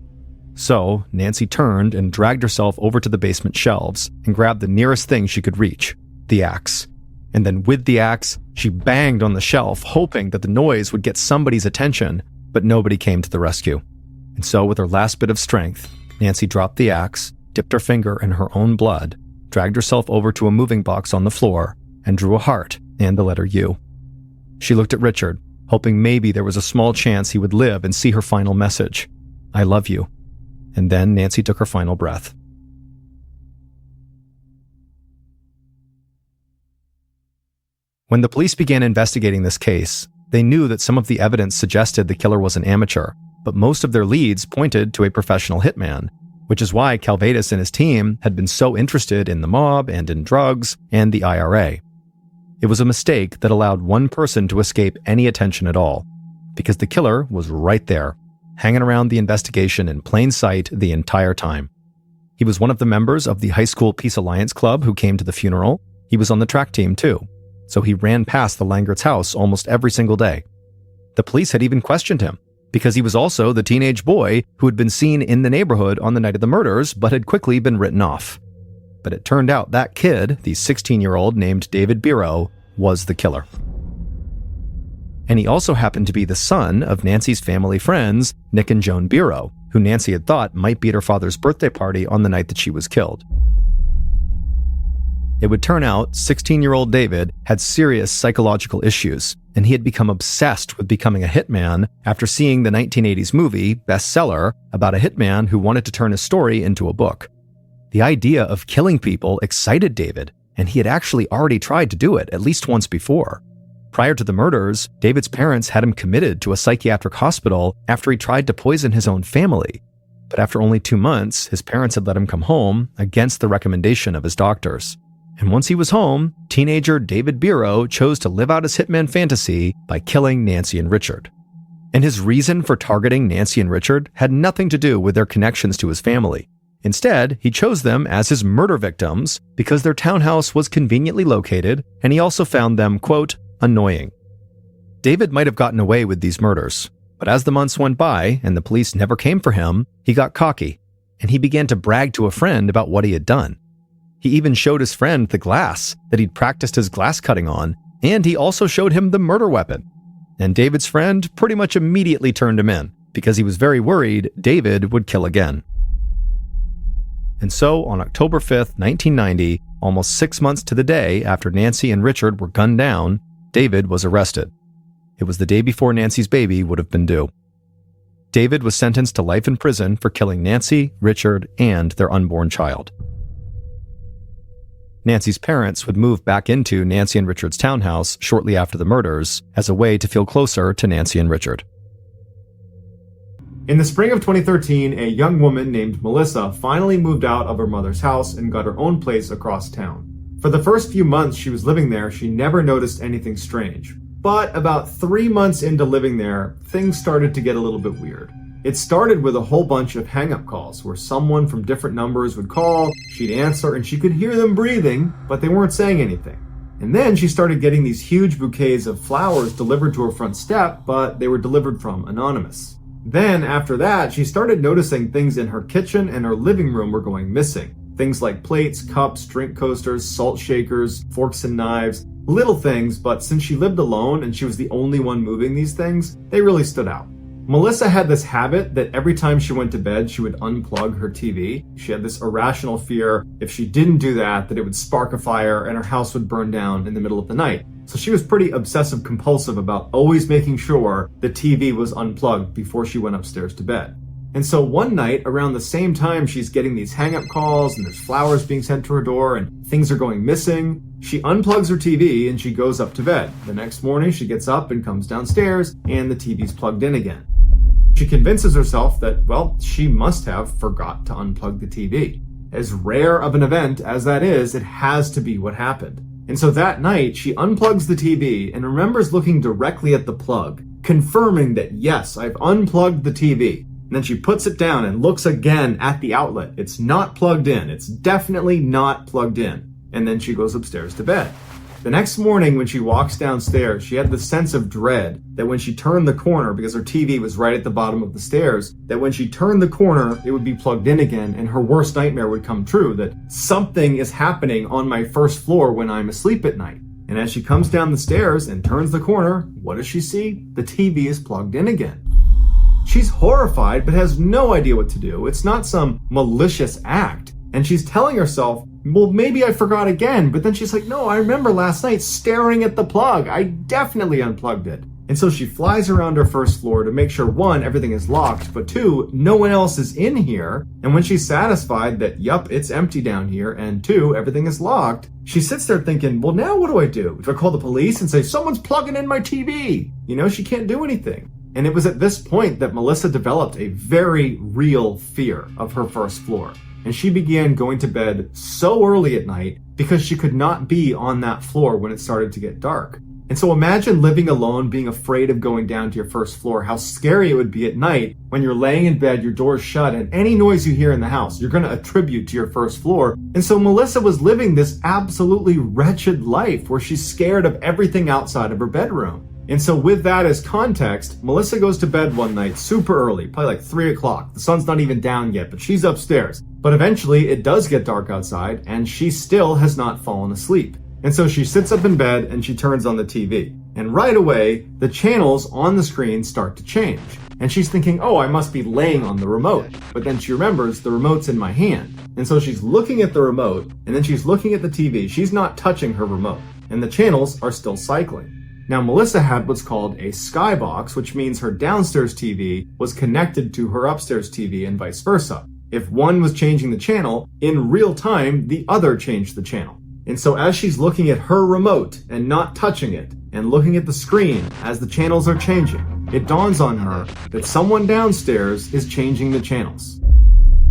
So Nancy turned and dragged herself over to the basement shelves and grabbed the nearest thing she could reach, the axe. And then with the axe, she banged on the shelf, hoping that the noise would get somebody's attention, but nobody came to the rescue. And so with her last bit of strength, Nancy dropped the axe, dipped her finger in her own blood, dragged herself over to a moving box on the floor, and drew a heart and the letter U. She looked at Richard, hoping maybe there was a small chance he would live and see her final message. "I love you." And then Nancy took her final breath. When the police began investigating this case, they knew that some of the evidence suggested the killer was an amateur, but most of their leads pointed to a professional hitman, which is why Calvados and his team had been so interested in the mob and in drugs and the IRA. It was a mistake that allowed one person to escape any attention at all, because the killer was right there, hanging around the investigation in plain sight the entire time. He was one of the members of the High School Peace Alliance Club who came to the funeral. He was on the track team too, so he ran past the Langerts' house almost every single day. The police had even questioned him, because he was also the teenage boy who had been seen in the neighborhood on the night of the murders, but had quickly been written off. But it turned out that kid, the 16-year-old named David Biro, was the killer. And he also happened to be the son of Nancy's family friends, Nick and Joan Biro, who Nancy had thought might be at her father's birthday party on the night that she was killed. It would turn out 16-year-old David had serious psychological issues, and he had become obsessed with becoming a hitman after seeing the 1980s movie, Bestseller, about a hitman who wanted to turn his story into a book. The idea of killing people excited David, and he had actually already tried to do it at least once before. Prior to the murders, David's parents had him committed to a psychiatric hospital after he tried to poison his own family. But after only 2 months, his parents had let him come home against the recommendation of his doctors. And once he was home, teenager David Biro chose to live out his hitman fantasy by killing Nancy and Richard. And his reason for targeting Nancy and Richard had nothing to do with their connections to his family. Instead, he chose them as his murder victims because their townhouse was conveniently located, and he also found them, quote, annoying. David might have gotten away with these murders, but as the months went by and the police never came for him, he got cocky, and he began to brag to a friend about what he had done. He even showed his friend the glass that he'd practiced his glass cutting on, and he also showed him the murder weapon. And David's friend pretty much immediately turned him in, because he was very worried David would kill again. And so, on October 5th, 1990, almost 6 months to the day after Nancy and Richard were gunned down, David was arrested. It was the day before Nancy's baby would have been due. David was sentenced to life in prison for killing Nancy, Richard, and their unborn child. Nancy's parents would move back into Nancy and Richard's townhouse shortly after the murders as a way to feel closer to Nancy and Richard. In the spring of 2013, a young woman named Melissa finally moved out of her mother's house and got her own place across town. For the first few months she was living there, she never noticed anything strange. But about 3 months into living there, things started to get a little bit weird. It started with a whole bunch of hang-up calls where someone from different numbers would call, she'd answer, and she could hear them breathing, but they weren't saying anything. And then she started getting these huge bouquets of flowers delivered to her front step, but they were delivered from anonymous. Then, after that, she started noticing things in her kitchen and her living room were going missing. Things like plates, cups, drink coasters, salt shakers, forks and knives, little things, but since she lived alone and she was the only one moving these things, they really stood out. Melissa had this habit that every time she went to bed, she would unplug her TV. She had this irrational fear if she didn't do that, that it would spark a fire and her house would burn down in the middle of the night. So she was pretty obsessive compulsive about always making sure the TV was unplugged before she went upstairs to bed. And so one night, around the same time she's getting these hang-up calls and there's flowers being sent to her door and things are going missing, she unplugs her TV and she goes up to bed. The next morning she gets up and comes downstairs and the TV's plugged in again. She convinces herself that, well, she must have forgot to unplug the TV. As rare of an event as that is, it has to be what happened. And so that night, she unplugs the TV and remembers looking directly at the plug, confirming that, yes, I've unplugged the TV. And then she puts it down and looks again at the outlet. It's not plugged in. It's definitely not plugged in. And then she goes upstairs to bed. The next morning when she walks downstairs, she had the sense of dread that when she turned the corner, because her TV was right at the bottom of the stairs, that when she turned the corner, it would be plugged in again and her worst nightmare would come true, that something is happening on my first floor when I'm asleep at night. And as she comes down the stairs and turns the corner, what does she see? The TV is plugged in again. She's horrified but has no idea what to do. It's not some malicious act. And she's telling herself, well, maybe I forgot again. But then she's like, no, I remember last night staring at the plug. I definitely unplugged it. And so she flies around her first floor to make sure, one, everything is locked, but two, no one else is in here. And when she's satisfied that, yup, it's empty down here, and two, everything is locked, she sits there thinking, well, now what do I do? Do I call the police and say, someone's plugging in my TV? You know, she can't do anything. And it was at this point that Melissa developed a very real fear of her first floor. And she began going to bed so early at night because she could not be on that floor when it started to get dark. And so imagine living alone, being afraid of going down to your first floor, how scary it would be at night when you're laying in bed, your door's shut, and any noise you hear in the house, you're going to attribute to your first floor. And so Melissa was living this absolutely wretched life where she's scared of everything outside of her bedroom. And so with that as context, Melissa goes to bed one night super early, probably like 3 o'clock. The sun's not even down yet, but she's upstairs. But eventually it does get dark outside and she still has not fallen asleep. And so she sits up in bed and she turns on the TV. And right away, the channels on the screen start to change. And she's thinking, oh, I must be laying on the remote. But then she remembers the remote's in my hand. And so she's looking at the remote and then she's looking at the TV. She's not touching her remote. And the channels are still cycling. Now, Melissa had what's called a skybox, which means her downstairs TV was connected to her upstairs TV and vice versa. If one was changing the channel, in real time, the other changed the channel. And so as she's looking at her remote and not touching it, and looking at the screen as the channels are changing, it dawns on her that someone downstairs is changing the channels.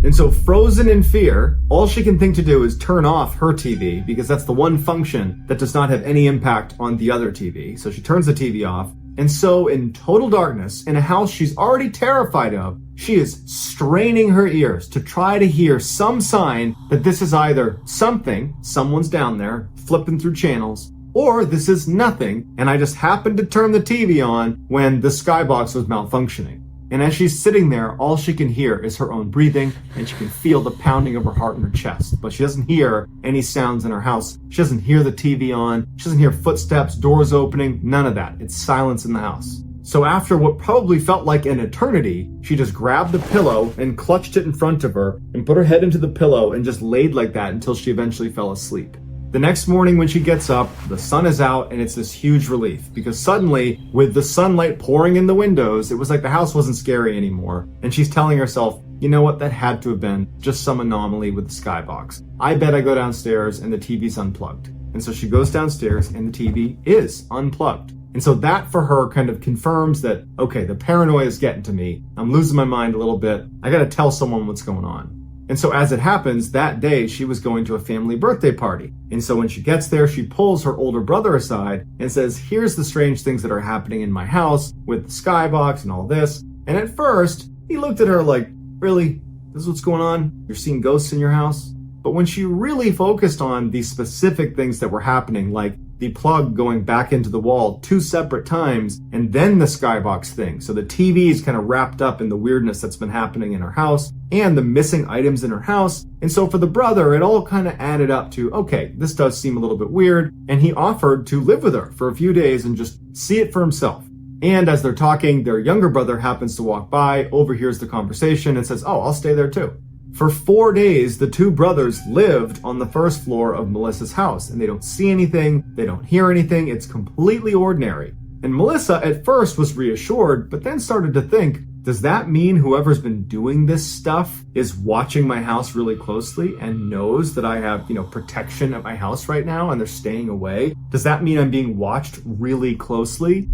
And so frozen in fear, all she can think to do is turn off her TV because that's the one function that does not have any impact on the other TV. So she turns the TV off. And so in total darkness, in a house she's already terrified of, she is straining her ears to try to hear some sign that this is either something, someone's down there flipping through channels, or this is nothing, and I just happened to turn the TV on when the skybox was malfunctioning. And as she's sitting there, all she can hear is her own breathing, and she can feel the pounding of her heart in her chest. But she doesn't hear any sounds in her house. She doesn't hear the TV on. She doesn't hear footsteps, doors opening, none of that. It's silence in the house. So after what probably felt like an eternity, she just grabbed the pillow and clutched it in front of her and put her head into the pillow and just laid like that until she eventually fell asleep. The next morning when she gets up, the sun is out and it's this huge relief because suddenly, with the sunlight pouring in the windows, it was like the house wasn't scary anymore. And she's telling herself, you know what, that had to have been just some anomaly with the skybox. I bet I go downstairs and the TV's unplugged. And so she goes downstairs and the TV is unplugged. And so that for her kind of confirms that, okay, the paranoia is getting to me. I'm losing my mind a little bit. I gotta tell someone what's going on. And so as it happens, that day she was going to a family birthday party. And so when she gets there, she pulls her older brother aside and says, here's the strange things that are happening in my house with the skybox and all this. And at first, he looked at her like, really? This is what's going on? You're seeing ghosts in your house? But when she really focused on the specific things that were happening, like the plug going back into the wall 2 separate times, and then the skybox thing. So the TV is kind of wrapped up in the weirdness that's been happening in her house and the missing items in her house. And so for the brother, it all kind of added up to, okay, this does seem a little bit weird. And he offered to live with her for a few days and just see it for himself. And as they're talking, their younger brother happens to walk by, overhears the conversation and says, oh, I'll stay there too. For 4 days, the two brothers lived on the first floor of Melissa's house, and they don't see anything, they don't hear anything, it's completely ordinary. And Melissa at first was reassured, but then started to think, does that mean whoever's been doing this stuff is watching my house really closely and knows that I have, protection at my house right now and they're staying away? Does that mean I'm being watched really closely?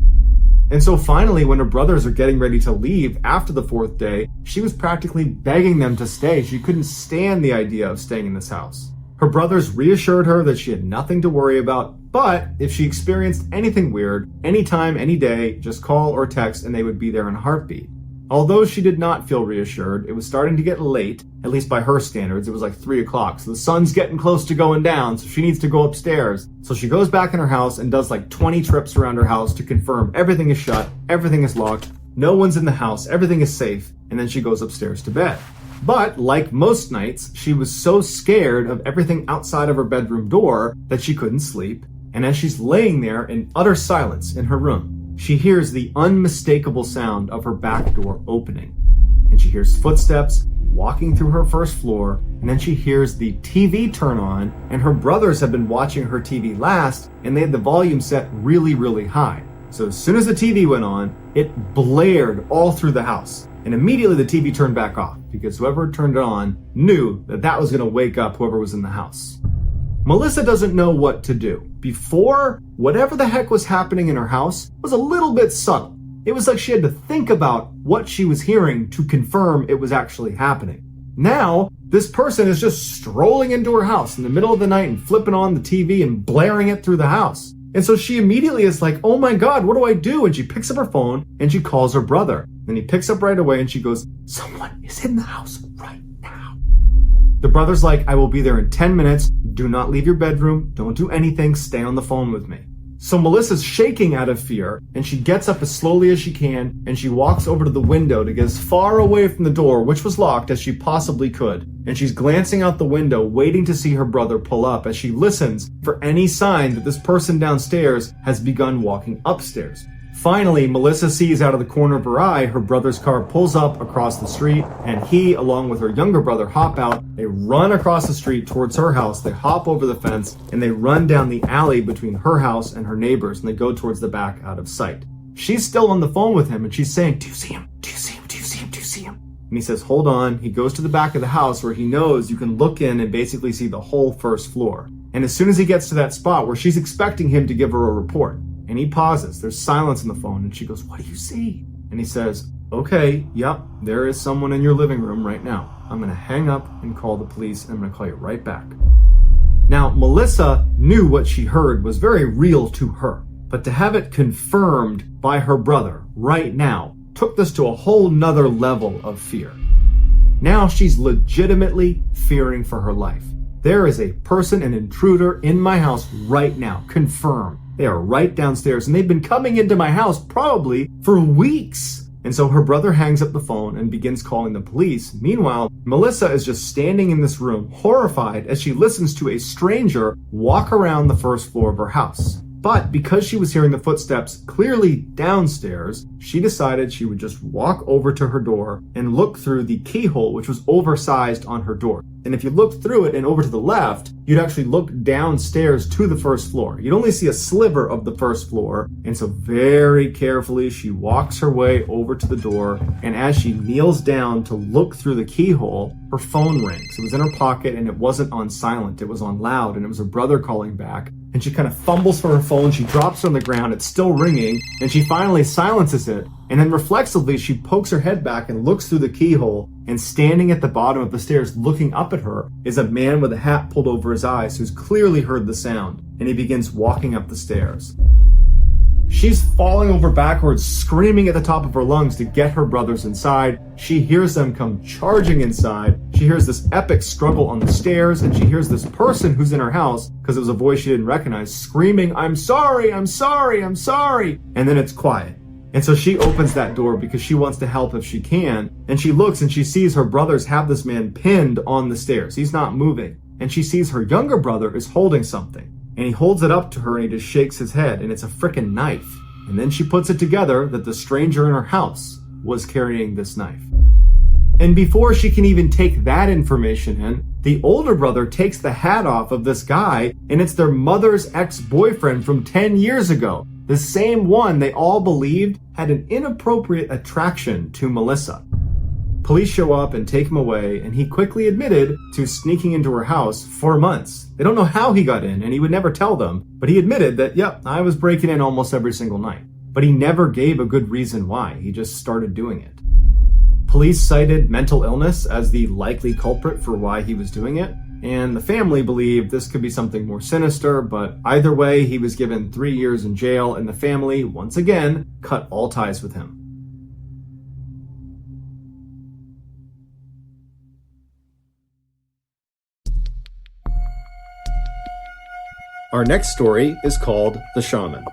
And so finally, when her brothers are getting ready to leave after the 4th day, she was practically begging them to stay. She couldn't stand the idea of staying in this house. Her brothers reassured her that she had nothing to worry about, but if she experienced anything weird, anytime, any day, just call or text and they would be there in a heartbeat. Although she did not feel reassured, it was starting to get late, at least by her standards. It was like 3 o'clock, so the sun's getting close to going down, so she needs to go upstairs. So she goes back in her house and does like 20 trips around her house to confirm everything is shut, everything is locked, no one's in the house, everything is safe, and then she goes upstairs to bed. But like most nights, she was so scared of everything outside of her bedroom door that she couldn't sleep. And as she's laying there in utter silence in her room, she hears the unmistakable sound of her back door opening. And she hears footsteps walking through her first floor, and then she hears the TV turn on, and her brothers have been watching her TV last, and they had the volume set really, really high. So as soon as the TV went on, it blared all through the house. And immediately the TV turned back off, because whoever turned it on knew that that was going to wake up whoever was in the house. Melissa doesn't know what to do. Before, whatever the heck was happening in her house was a little bit subtle. It was like she had to think about what she was hearing to confirm it was actually happening. Now, this person is just strolling into her house in the middle of the night and flipping on the TV and blaring it through the house. And so she immediately is like, oh my God, what do I do? And she picks up her phone and she calls her brother. Then he picks up right away and she goes, someone is in the house right now. The brother's like, I will be there in 10 minutes. Do not leave your bedroom. Don't do anything. Stay on the phone with me. So Melissa's shaking out of fear, and she gets up as slowly as she can, and she walks over to the window to get as far away from the door, which was locked, as she possibly could. And she's glancing out the window, waiting to see her brother pull up as she listens for any sign that this person downstairs has begun walking upstairs. Finally, Melissa sees out of the corner of her eye her brother's car pulls up across the street, and he, along with her younger brother, hop out. They run across the street towards her house. They hop over the fence, and they run down the alley between her house and her neighbors, and they go towards the back out of sight. She's still on the phone with him, and she's saying, do you see him? Do you see him? Do you see him? Do you see him? And he says, hold on. He goes to the back of the house where he knows you can look in and basically see the whole first floor. And as soon as he gets to that spot where she's expecting him to give her a report, and he pauses, there's silence on the phone, and she goes, what do you see? And he says, okay, yep, there is someone in your living room right now. I'm going to hang up and call the police, and I'm going to call you right back. Now, Melissa knew what she heard was very real to her, but to have it confirmed by her brother right now took this to a whole nother level of fear. Now she's legitimately fearing for her life. There is a person, an intruder in my house right now, confirmed. They are right downstairs, and they've been coming into my house probably for weeks. And so her brother hangs up the phone and begins calling the police. Meanwhile, Melissa is just standing in this room, horrified, as she listens to a stranger walk around the first floor of her house. But because she was hearing the footsteps clearly downstairs, she decided she would just walk over to her door and look through the keyhole, which was oversized on her door. And if you looked through it and over to the left, you'd actually look downstairs to the first floor. You'd only see a sliver of the first floor. And so very carefully, she walks her way over to the door. And as she kneels down to look through the keyhole, her phone rings. It was in her pocket and it wasn't on silent. It was on loud, and it was her brother calling back. And she kind of fumbles for her phone. She drops it on the ground. It's still ringing. And she finally silences it. And then reflexively, she pokes her head back and looks through the keyhole. And standing at the bottom of the stairs, looking up at her, is a man with a hat pulled over his eyes who's clearly heard the sound. And he begins walking up the stairs. She's falling over backwards, screaming at the top of her lungs to get her brothers inside. She hears them come charging inside. She hears this epic struggle on the stairs, and she hears this person who's in her house, because it was a voice she didn't recognize, screaming, "I'm sorry, I'm sorry, I'm sorry." And then it's quiet. And so she opens that door because she wants to help if she can. And she looks and she sees her brothers have this man pinned on the stairs. He's not moving. And she sees her younger brother is holding something. And he holds it up to her and he just shakes his head, and it's a frickin' knife. And then she puts it together that the stranger in her house was carrying this knife. And before she can even take that information in, the older brother takes the hat off of this guy, and it's their mother's ex-boyfriend from 10 years ago. The same one they all believed had an inappropriate attraction to Melissa. Police show up and take him away, and he quickly admitted to sneaking into her house for months. They don't know how he got in, and he would never tell them, but he admitted that, yep, I was breaking in almost every single night. But he never gave a good reason why. He just started doing it. Police cited mental illness as the likely culprit for why he was doing it, and the family believed this could be something more sinister, but either way, he was given 3 years in jail, and the family, once again, cut all ties with him. Our next story is called The Shaman.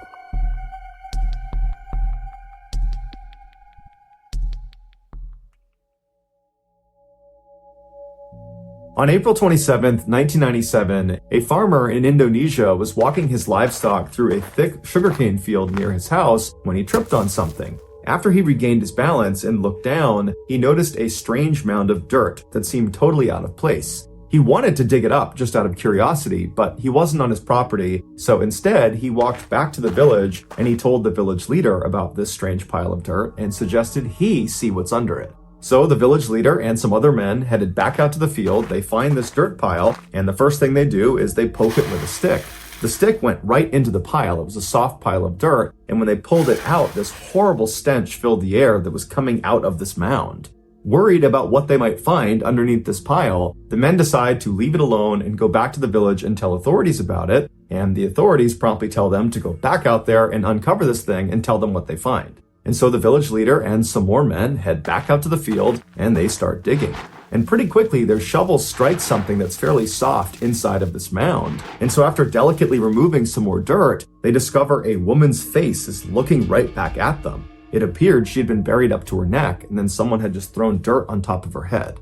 On April 27, 1997, a farmer in Indonesia was walking his livestock through a thick sugarcane field near his house when he tripped on something. After he regained his balance and looked down, he noticed a strange mound of dirt that seemed totally out of place. He wanted to dig it up just out of curiosity, but he wasn't on his property, so instead he walked back to the village and he told the village leader about this strange pile of dirt and suggested he see what's under it. So the village leader and some other men headed back out to the field. They find this dirt pile, and the first thing they do is they poke it with a stick. The stick went right into the pile. It was a soft pile of dirt, and when they pulled it out, this horrible stench filled the air that was coming out of this mound. Worried about what they might find underneath this pile, the men decide to leave it alone and go back to the village and tell authorities about it, and the authorities promptly tell them to go back out there and uncover this thing and tell them what they find. And so the village leader and some more men head back out to the field and they start digging. And pretty quickly, their shovels strike something that's fairly soft inside of this mound. And so after delicately removing some more dirt, they discover a woman's face is looking right back at them. It appeared she had been buried up to her neck, and then someone had just thrown dirt on top of her head.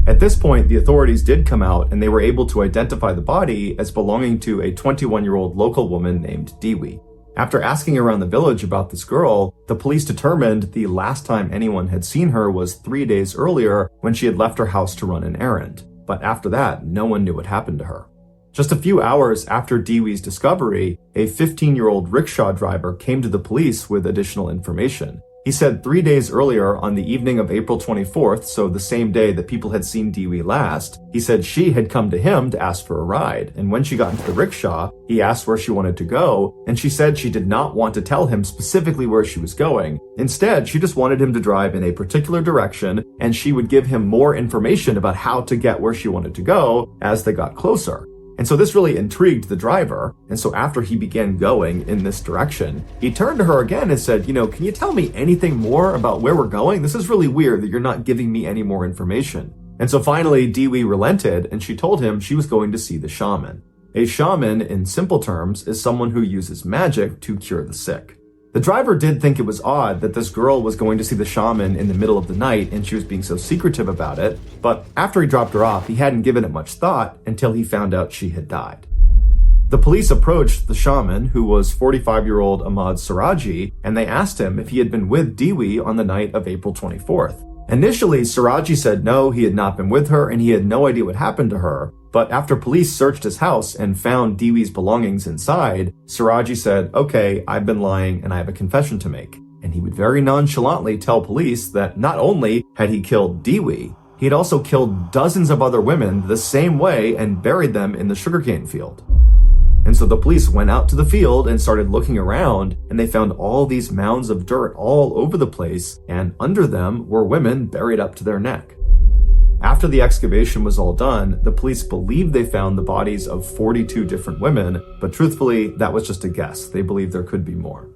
At this point, the authorities did come out and they were able to identify the body as belonging to a 21-year-old local woman named Dewey. After asking around the village about this girl, the police determined the last time anyone had seen her was 3 days earlier when she had left her house to run an errand. But after that, no one knew what happened to her. Just a few hours after Dewey's discovery, a 15-year-old rickshaw driver came to the police with additional information. He said 3 days earlier, on the evening of April 24th, so the same day that people had seen Dewey last, he said she had come to him to ask for a ride. And when she got into the rickshaw, he asked where she wanted to go, and she said she did not want to tell him specifically where she was going. Instead, she just wanted him to drive in a particular direction, and she would give him more information about how to get where she wanted to go as they got closer. And so this really intrigued the driver. And so after he began going in this direction, he turned to her again and said, can you tell me anything more about where we're going? This is really weird that you're not giving me any more information. And so finally, Dewey relented and she told him she was going to see the shaman. A shaman, in simple terms, is someone who uses magic to cure the sick. The driver did think it was odd that this girl was going to see the shaman in the middle of the night and she was being so secretive about it, but after he dropped her off, he hadn't given it much thought until he found out she had died. The police approached the shaman, who was 45-year-old Ahmad Siraji, and they asked him if he had been with Dewi on the night of April 24th. Initially, Siraji said no, he had not been with her and he had no idea what happened to her. But after police searched his house and found Dewi's belongings inside, Siraji said, "Okay, I've been lying and I have a confession to make." And he would very nonchalantly tell police that not only had he killed Dewi, he had also killed dozens of other women the same way and buried them in the sugarcane field. And so the police went out to the field and started looking around, and they found all these mounds of dirt all over the place, and under them were women buried up to their neck. After the excavation was all done, the police believed they found the bodies of 42 different women, but truthfully, that was just a guess. They believed there could be more.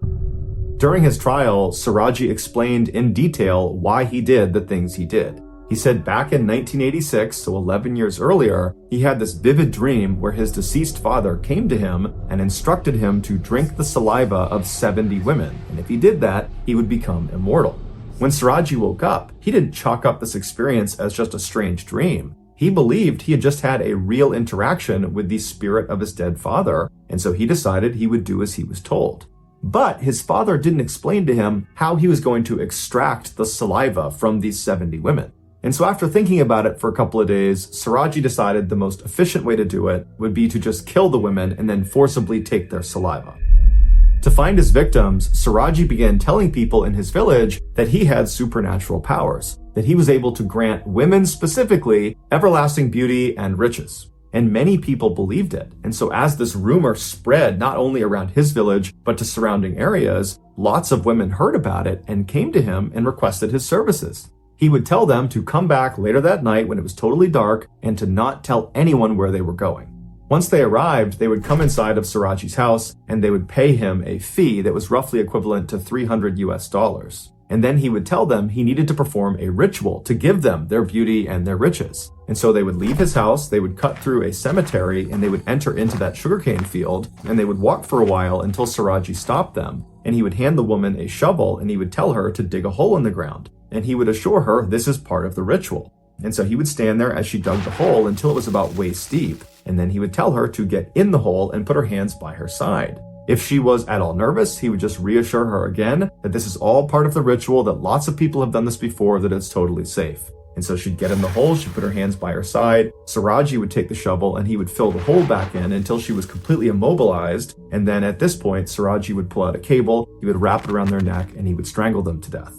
During his trial, Siraji explained in detail why he did the things he did. He said back in 1986, so 11 years earlier, he had this vivid dream where his deceased father came to him and instructed him to drink the saliva of 70 women, and if he did that, he would become immortal. When Siraji woke up, he didn't chalk up this experience as just a strange dream. He believed he had just had a real interaction with the spirit of his dead father, and so he decided he would do as he was told. But his father didn't explain to him how he was going to extract the saliva from these 70 women. And so after thinking about it for a couple of days, Siraji decided the most efficient way to do it would be to just kill the women and then forcibly take their saliva. To find his victims, Siraji began telling people in his village that he had supernatural powers, that he was able to grant women specifically everlasting beauty and riches. And many people believed it. And so as this rumor spread not only around his village, but to surrounding areas, lots of women heard about it and came to him and requested his services. He would tell them to come back later that night when it was totally dark and to not tell anyone where they were going. Once they arrived, they would come inside of Siraji's house and they would pay him a fee that was roughly equivalent to $300. And then he would tell them he needed to perform a ritual to give them their beauty and their riches. And so they would leave his house, they would cut through a cemetery, and they would enter into that sugarcane field, and they would walk for a while until Siraji stopped them. And he would hand the woman a shovel and he would tell her to dig a hole in the ground. And he would assure her this is part of the ritual. And so he would stand there as she dug the hole until it was about waist deep. And then he would tell her to get in the hole and put her hands by her side. If she was at all nervous, he would just reassure her again that this is all part of the ritual, that lots of people have done this before, that it's totally safe. And so she'd get in the hole, she'd put her hands by her side, Siraji would take the shovel and he would fill the hole back in until she was completely immobilized. And then at this point, Siraji would pull out a cable, he would wrap it around their neck, and he would strangle them to death.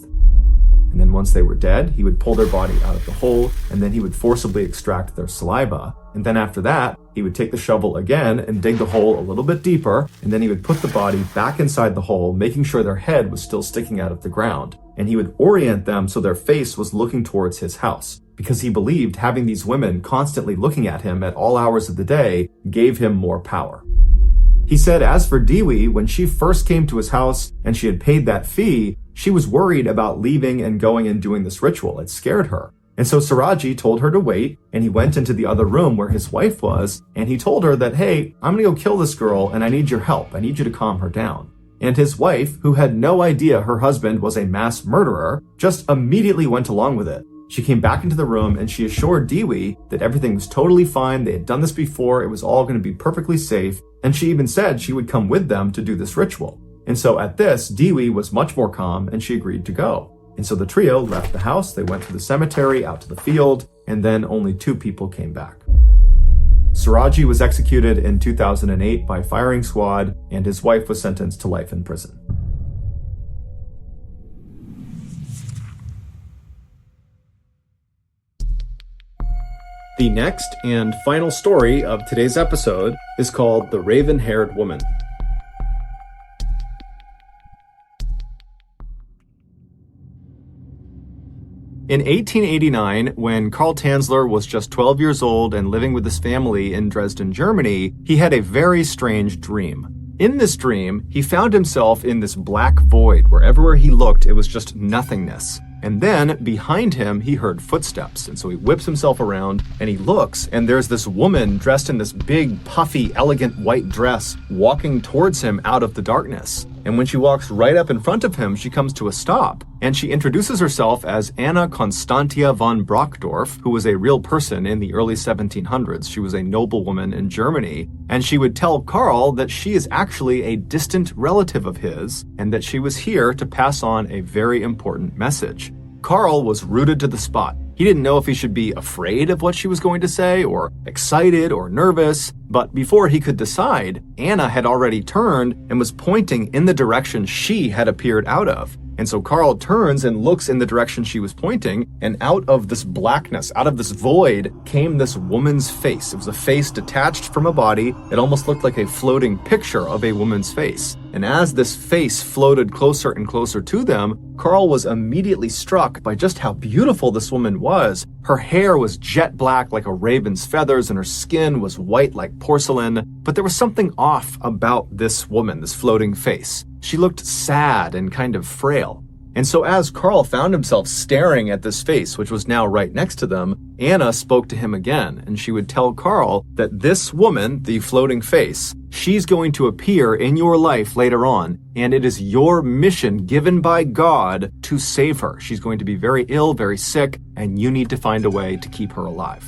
And then once they were dead, he would pull their body out of the hole, and then he would forcibly extract their saliva. And then after that, he would take the shovel again and dig the hole a little bit deeper, and then he would put the body back inside the hole, making sure their head was still sticking out of the ground. And he would orient them so their face was looking towards his house, because he believed having these women constantly looking at him at all hours of the day gave him more power. He said as for Dewi, when she first came to his house and she had paid that fee, she was worried about leaving and going and doing this ritual. It scared her. And so Siraji told her to wait, and he went into the other room where his wife was, and he told her that, hey, I'm gonna go kill this girl and I need your help. I need you to calm her down. And his wife, who had no idea her husband was a mass murderer, just immediately went along with it. She came back into the room and she assured Dewi that everything was totally fine. They had done this before. It was all going to be perfectly safe. And she even said she would come with them to do this ritual. And so at this, Dewi was much more calm and she agreed to go. And so the trio left the house. They went to the cemetery, out to the field, and then only 2 people came back. Siraji was executed in 2008 by firing squad, and his wife was sentenced to life in prison. The next and final story of today's episode is called The Raven-Haired Woman. In 1889, when Karl Tanzler was just 12 years old and living with his family in Dresden, Germany, he had a very strange dream. In this dream, he found himself in this black void where everywhere he looked, it was just nothingness. And then, behind him, he heard footsteps. And so he whips himself around, and he looks, and there's this woman dressed in this big, puffy, elegant white dress walking towards him out of the darkness. and when she walks right up in front of him, she comes to a stop, and she introduces herself as Anna Constantia von Brockdorf, who was a real person in the early 1700s. She was a noblewoman in Germany, and she would tell Carl that she is actually a distant relative of his, and that she was here to pass on a very important message. Carl was rooted to the spot. He didn't know if he should be afraid of what she was going to say, or excited or nervous, but before he could decide, Anna had already turned and was pointing in the direction she had appeared out of. And so Carl turns and looks in the direction she was pointing, and out of this blackness, out of this void, came this woman's face. It was a face detached from a body. It almost looked like a floating picture of a woman's face. And as this face floated closer and closer to them, Carl was immediately struck by just how beautiful this woman was. Her hair was jet black like a raven's feathers, and her skin was white like porcelain. But there was something off about this woman, this floating face. She looked sad and kind of frail. And so as Carl found himself staring at this face, which was now right next to them, Anna spoke to him again, and she would tell Carl that this woman, the floating face, she's going to appear in your life later on, and it is your mission given by God to save her. She's going to be very ill, very sick, and you need to find a way to keep her alive.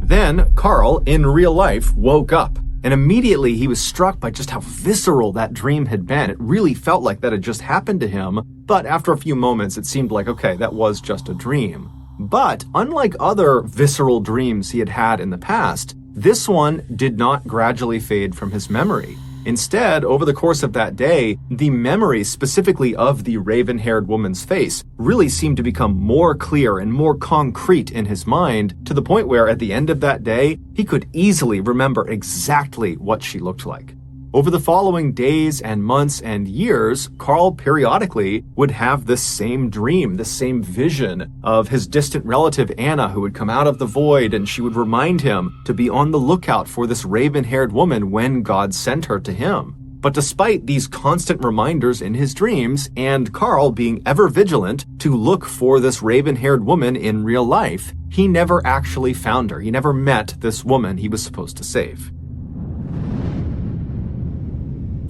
Then Carl, in real life, woke up. And immediately he was struck by just how visceral that dream had been. It really felt like that had just happened to him. But after a few moments, it seemed like, okay, that was just a dream. But unlike other visceral dreams he had had in the past, this one did not gradually fade from his memory. Instead, over the course of that day, the memory specifically of the raven-haired woman's face really seemed to become more clear and more concrete in his mind, to the point where at the end of that day, he could easily remember exactly what she looked like. Over the following days and months and years, Carl periodically would have this same dream, this same vision of his distant relative Anna, who would come out of the void, and she would remind him to be on the lookout for this raven-haired woman when God sent her to him. But despite these constant reminders in his dreams, and Carl being ever vigilant to look for this raven-haired woman in real life, he never actually found her. He never met this woman he was supposed to save.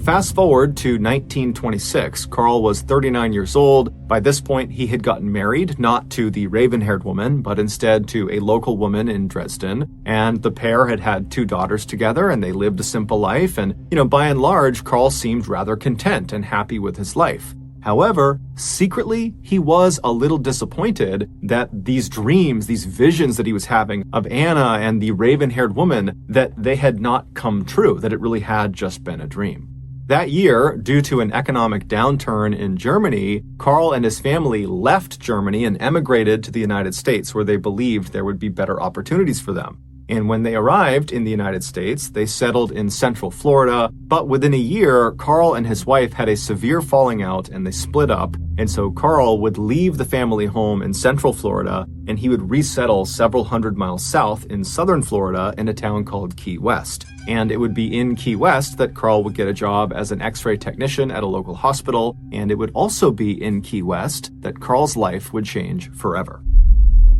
Fast forward to 1926, Carl was 39 years old. By this point, he had gotten married, not to the raven-haired woman, but instead to a local woman in Dresden. And the pair had had 2 daughters together, and they lived a simple life. And, by and large, Carl seemed rather content and happy with his life. However, secretly, he was a little disappointed that these dreams, these visions that he was having of Anna and the raven-haired woman, that they had not come true, that it really had just been a dream. That year, due to an economic downturn in Germany, Carl and his family left Germany and emigrated to the United States, where they believed there would be better opportunities for them. And when they arrived in the United States, they settled in Central Florida. But within a year, Carl and his wife had a severe falling out and they split up. And so Carl would leave the family home in Central Florida and he would resettle several hundred miles south in Southern Florida in a town called Key West. And it would be in Key West that Carl would get a job as an X-ray technician at a local hospital. And it would also be in Key West that Carl's life would change forever.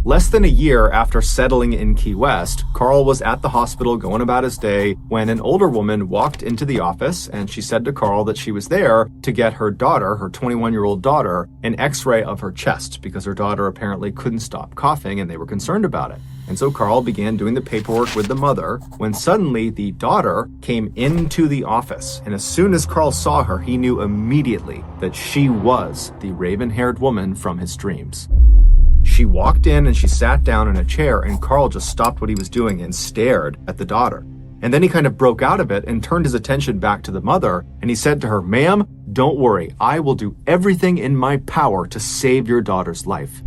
Less than a year after settling in Key West, Carl was at the hospital going about his day when an older woman walked into the office and she said to Carl that she was there to get her daughter, her 21-year-old daughter, an x-ray of her chest because her daughter apparently couldn't stop coughing and they were concerned about it. And so Carl began doing the paperwork with the mother when suddenly the daughter came into the office. And as soon as Carl saw her, he knew immediately that she was the raven-haired woman from his dreams. She walked in and she sat down in a chair and Carl just stopped what he was doing and stared at the daughter. And then he kind of broke out of it and turned his attention back to the mother and he said to her, "Ma'am, don't worry, I will do everything in my power to save your daughter's life."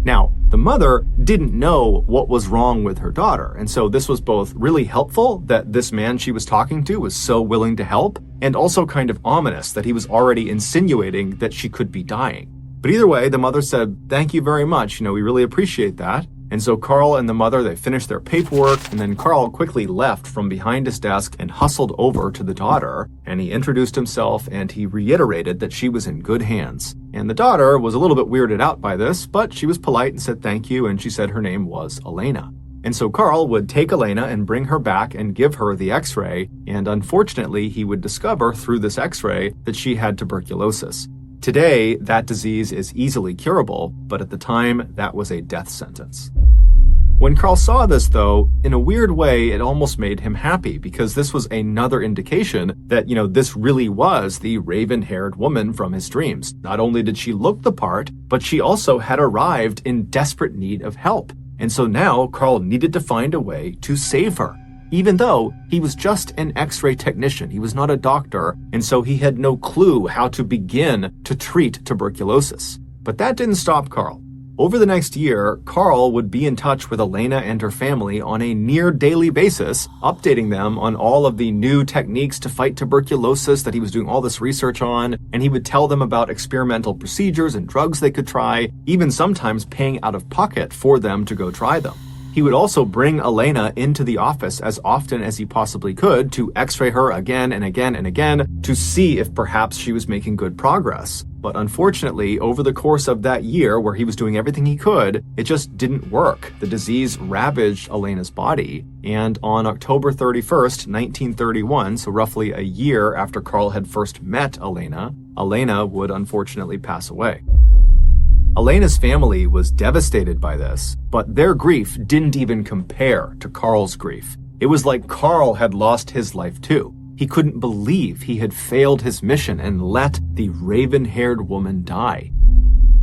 Now, the mother didn't know what was wrong with her daughter, and so this was both really helpful that this man she was talking to was so willing to help, and also kind of ominous that he was already insinuating that she could be dying. But either way, the mother said, "Thank you very much, we really appreciate that." And so Carl and the mother, they finished their paperwork, and then Carl quickly left from behind his desk and hustled over to the daughter, and he introduced himself and he reiterated that she was in good hands. And the daughter was a little bit weirded out by this, but she was polite and said thank you, and she said her name was Elena. And so Carl would take Elena and bring her back and give her the x-ray, and unfortunately he would discover through this x-ray that she had tuberculosis. Today, that disease is easily curable, but at the time, that was a death sentence. When Carl saw this, though, in a weird way, it almost made him happy because this was another indication that, this really was the raven-haired woman from his dreams. Not only did she look the part, but she also had arrived in desperate need of help. And so now Carl needed to find a way to save her. Even though he was just an x-ray technician, he was not a doctor, and so he had no clue how to begin to treat tuberculosis. But that didn't stop Carl. Over the next year, Carl would be in touch with Elena and her family on a near daily basis, updating them on all of the new techniques to fight tuberculosis that he was doing all this research on, and he would tell them about experimental procedures and drugs they could try, even sometimes paying out of pocket for them to go try them. He would also bring Elena into the office as often as he possibly could to x-ray her again and again and again to see if perhaps she was making good progress. But unfortunately, over the course of that year where he was doing everything he could, it just didn't work. The disease ravaged Elena's body, and on October 31st, 1931, so roughly a year after Carl had first met Elena, Elena would unfortunately pass away. Elena's family was devastated by this, but their grief didn't even compare to Carl's grief. It was like Carl had lost his life too. He couldn't believe he had failed his mission and let the raven-haired woman die.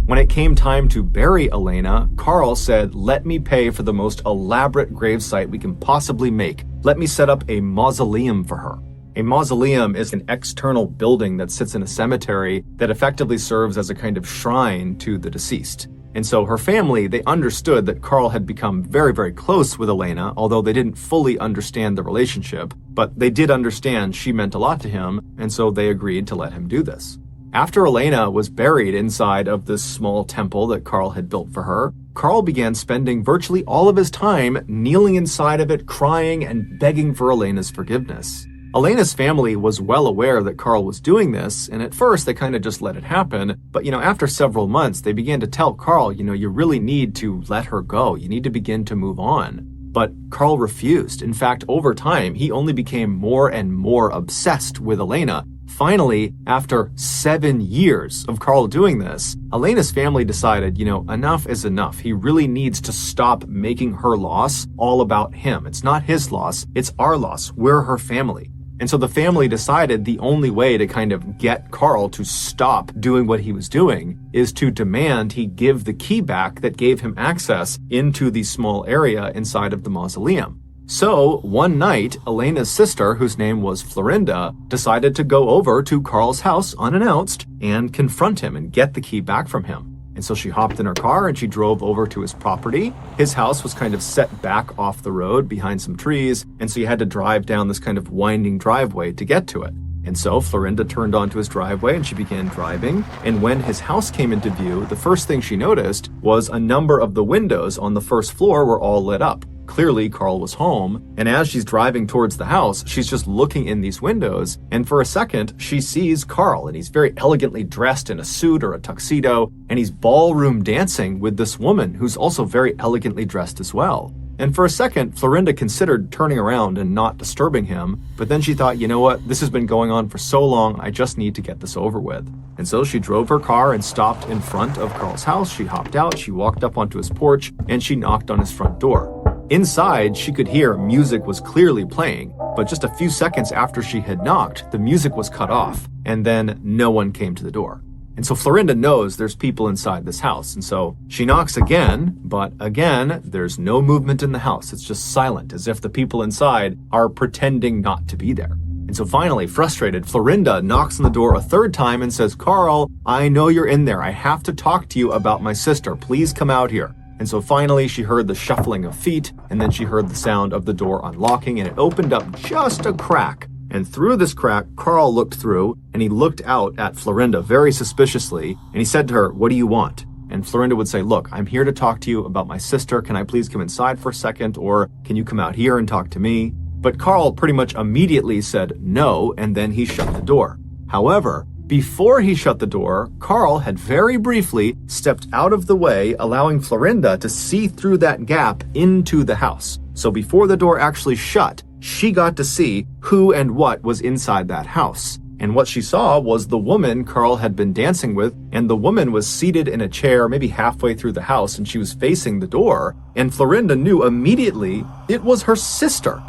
When it came time to bury Elena, Carl said, "Let me pay for the most elaborate gravesite we can possibly make. Let me set up a mausoleum for her." A mausoleum is an external building that sits in a cemetery that effectively serves as a kind of shrine to the deceased. And so her family, they understood that Carl had become very, very close with Elena, although they didn't fully understand the relationship, but they did understand she meant a lot to him, and so they agreed to let him do this. After Elena was buried inside of this small temple that Carl had built for her, Carl began spending virtually all of his time kneeling inside of it, crying and begging for Elena's forgiveness. Elena's family was well aware that Carl was doing this, and at first they kind of just let it happen. But, after several months, they began to tell Carl, you really need to let her go. You need to begin to move on. But Carl refused. In fact, over time, he only became more and more obsessed with Elena. Finally, after 7 years of Carl doing this, Elena's family decided, enough is enough. He really needs to stop making her loss all about him. It's not his loss, it's our loss. We're her family. And so the family decided the only way to kind of get Carl to stop doing what he was doing is to demand he give the key back that gave him access into the small area inside of the mausoleum. So one night, Elena's sister, whose name was Florinda, decided to go over to Carl's house unannounced and confront him and get the key back from him. And so she hopped in her car and she drove over to his property. His house was kind of set back off the road behind some trees, and so you had to drive down this kind of winding driveway to get to it. And so Florinda turned onto his driveway and she began driving. And when his house came into view, the first thing she noticed was a number of the windows on the first floor were all lit up. Clearly, Carl was home, and as she's driving towards the house, she's just looking in these windows, and for a second, she sees Carl, and he's very elegantly dressed in a suit or a tuxedo, and he's ballroom dancing with this woman who's also very elegantly dressed as well. And for a second, Florinda considered turning around and not disturbing him, but then she thought, you know what, this has been going on for so long, I just need to get this over with. And so she drove her car and stopped in front of Carl's house. She hopped out, she walked up onto his porch, and she knocked on his front door. Inside, she could hear music was clearly playing, but just a few seconds after she had knocked, the music was cut off, and then no one came to the door. And so Florinda knows there's people inside this house, and so she knocks again, but again, there's no movement in the house. It's just silent, as if the people inside are pretending not to be there. And so finally, frustrated, Florinda knocks on the door a third time and says, "Carl, I know you're in there. I have to talk to you about my sister. Please come out here." And so finally she heard the shuffling of feet, and then she heard the sound of the door unlocking, and it opened up just a crack. And through this crack, Carl looked through, and he looked out at Florinda very suspiciously, and he said to her, "What do you want?" And Florinda would say, "Look, I'm here to talk to you about my sister. Can I please come inside for a second, or can you come out here and talk to me?" But Carl pretty much immediately said no, and then he shut the door. However, Before he shut the door, Carl had very briefly stepped out of the way, allowing Florinda to see through that gap into the house. So before the door actually shut, she got to see who and what was inside that house. And what she saw was the woman Carl had been dancing with, and the woman was seated in a chair maybe halfway through the house, and she was facing the door, and Florinda knew immediately it was her sister.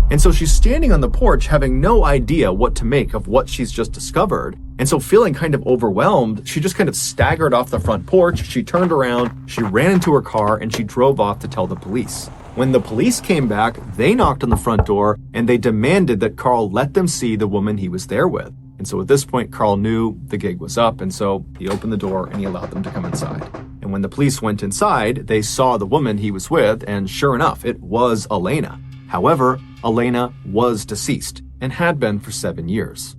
And so she's standing on the porch having no idea what to make of what she's just discovered. And so feeling kind of overwhelmed, she just kind of staggered off the front porch, she turned around, she ran into her car, and she drove off to tell the police. When the police came back, they knocked on the front door and they demanded that Carl let them see the woman he was there with. And so at this point, Carl knew the gig was up, and so he opened the door and he allowed them to come inside. And when the police went inside, they saw the woman he was with, and sure enough, it was Elena. However, Elena was deceased and had been for 7 years.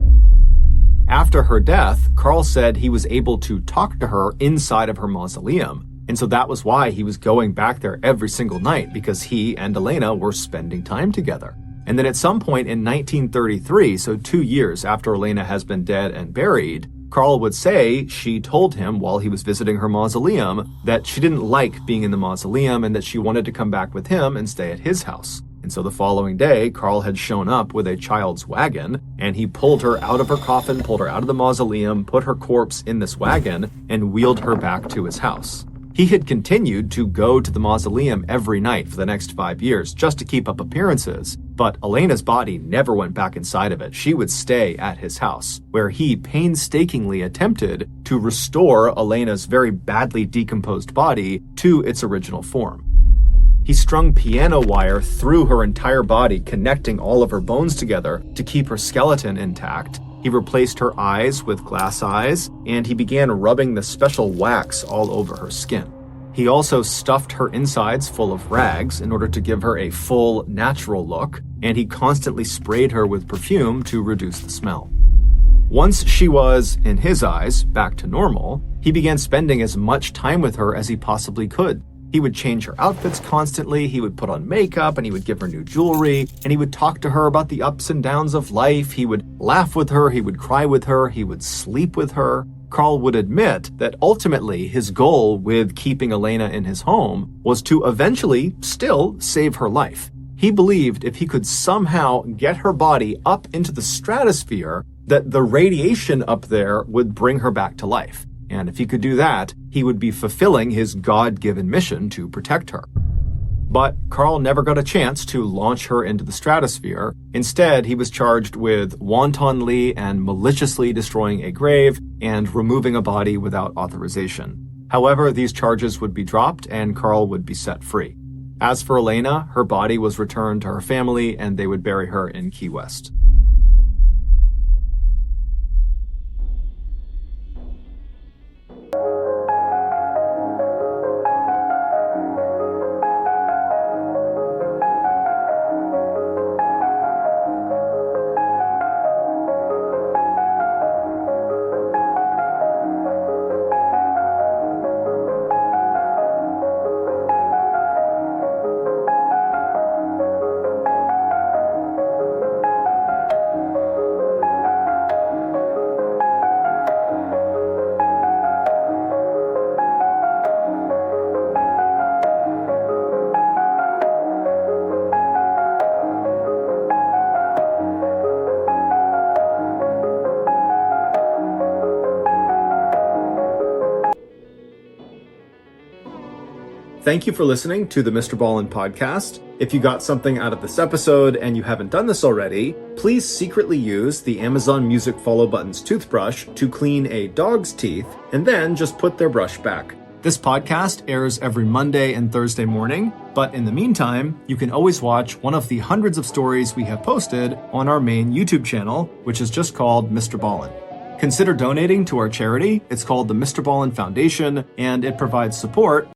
After her death, Carl said he was able to talk to her inside of her mausoleum. And so that was why he was going back there every single night, because he and Elena were spending time together. And then at some point in 1933, so 2 years after Elena has been dead and buried, Carl would say she told him while he was visiting her mausoleum that she didn't like being in the mausoleum and that she wanted to come back with him and stay at his house. And so the following day, Carl had shown up with a child's wagon, and he pulled her out of her coffin, pulled her out of the mausoleum, put her corpse in this wagon, and wheeled her back to his house. He had continued to go to the mausoleum every night for the next 5 years just to keep up appearances, but Elena's body never went back inside of it. She would stay at his house, where he painstakingly attempted to restore Elena's very badly decomposed body to its original form. He strung piano wire through her entire body, connecting all of her bones together to keep her skeleton intact. He replaced her eyes with glass eyes, and he began rubbing the special wax all over her skin. He also stuffed her insides full of rags in order to give her a full, natural look, and he constantly sprayed her with perfume to reduce the smell. Once she was, in his eyes, back to normal, he began spending as much time with her as he possibly could. He would change her outfits constantly, he would put on makeup, and he would give her new jewelry, and he would talk to her about the ups and downs of life. He would laugh with her, he would cry with her, he would sleep with her. Carl would admit that ultimately his goal with keeping Elena in his home was to eventually still save her life. He believed if he could somehow get her body up into the stratosphere, that the radiation up there would bring her back to life. And if he could do that, he would be fulfilling his God-given mission to protect her. But Carl never got a chance to launch her into the stratosphere. Instead, he was charged with wantonly and maliciously destroying a grave and removing a body without authorization. However, these charges would be dropped and Carl would be set free. As for Elena, her body was returned to her family and they would bury her in Key West. Thank you for listening to the MrBallen's podcast. If you got something out of this episode and you haven't done this already, please secretly use the Amazon Music follow button's toothbrush to clean a dog's teeth and then just put their brush back. This podcast airs every Monday and Thursday morning, but in the meantime, you can always watch one of the hundreds of stories we have posted on our main YouTube channel, which is just called MrBallen's. Consider donating to our charity. It's called the MrBallen's Foundation, and it provides support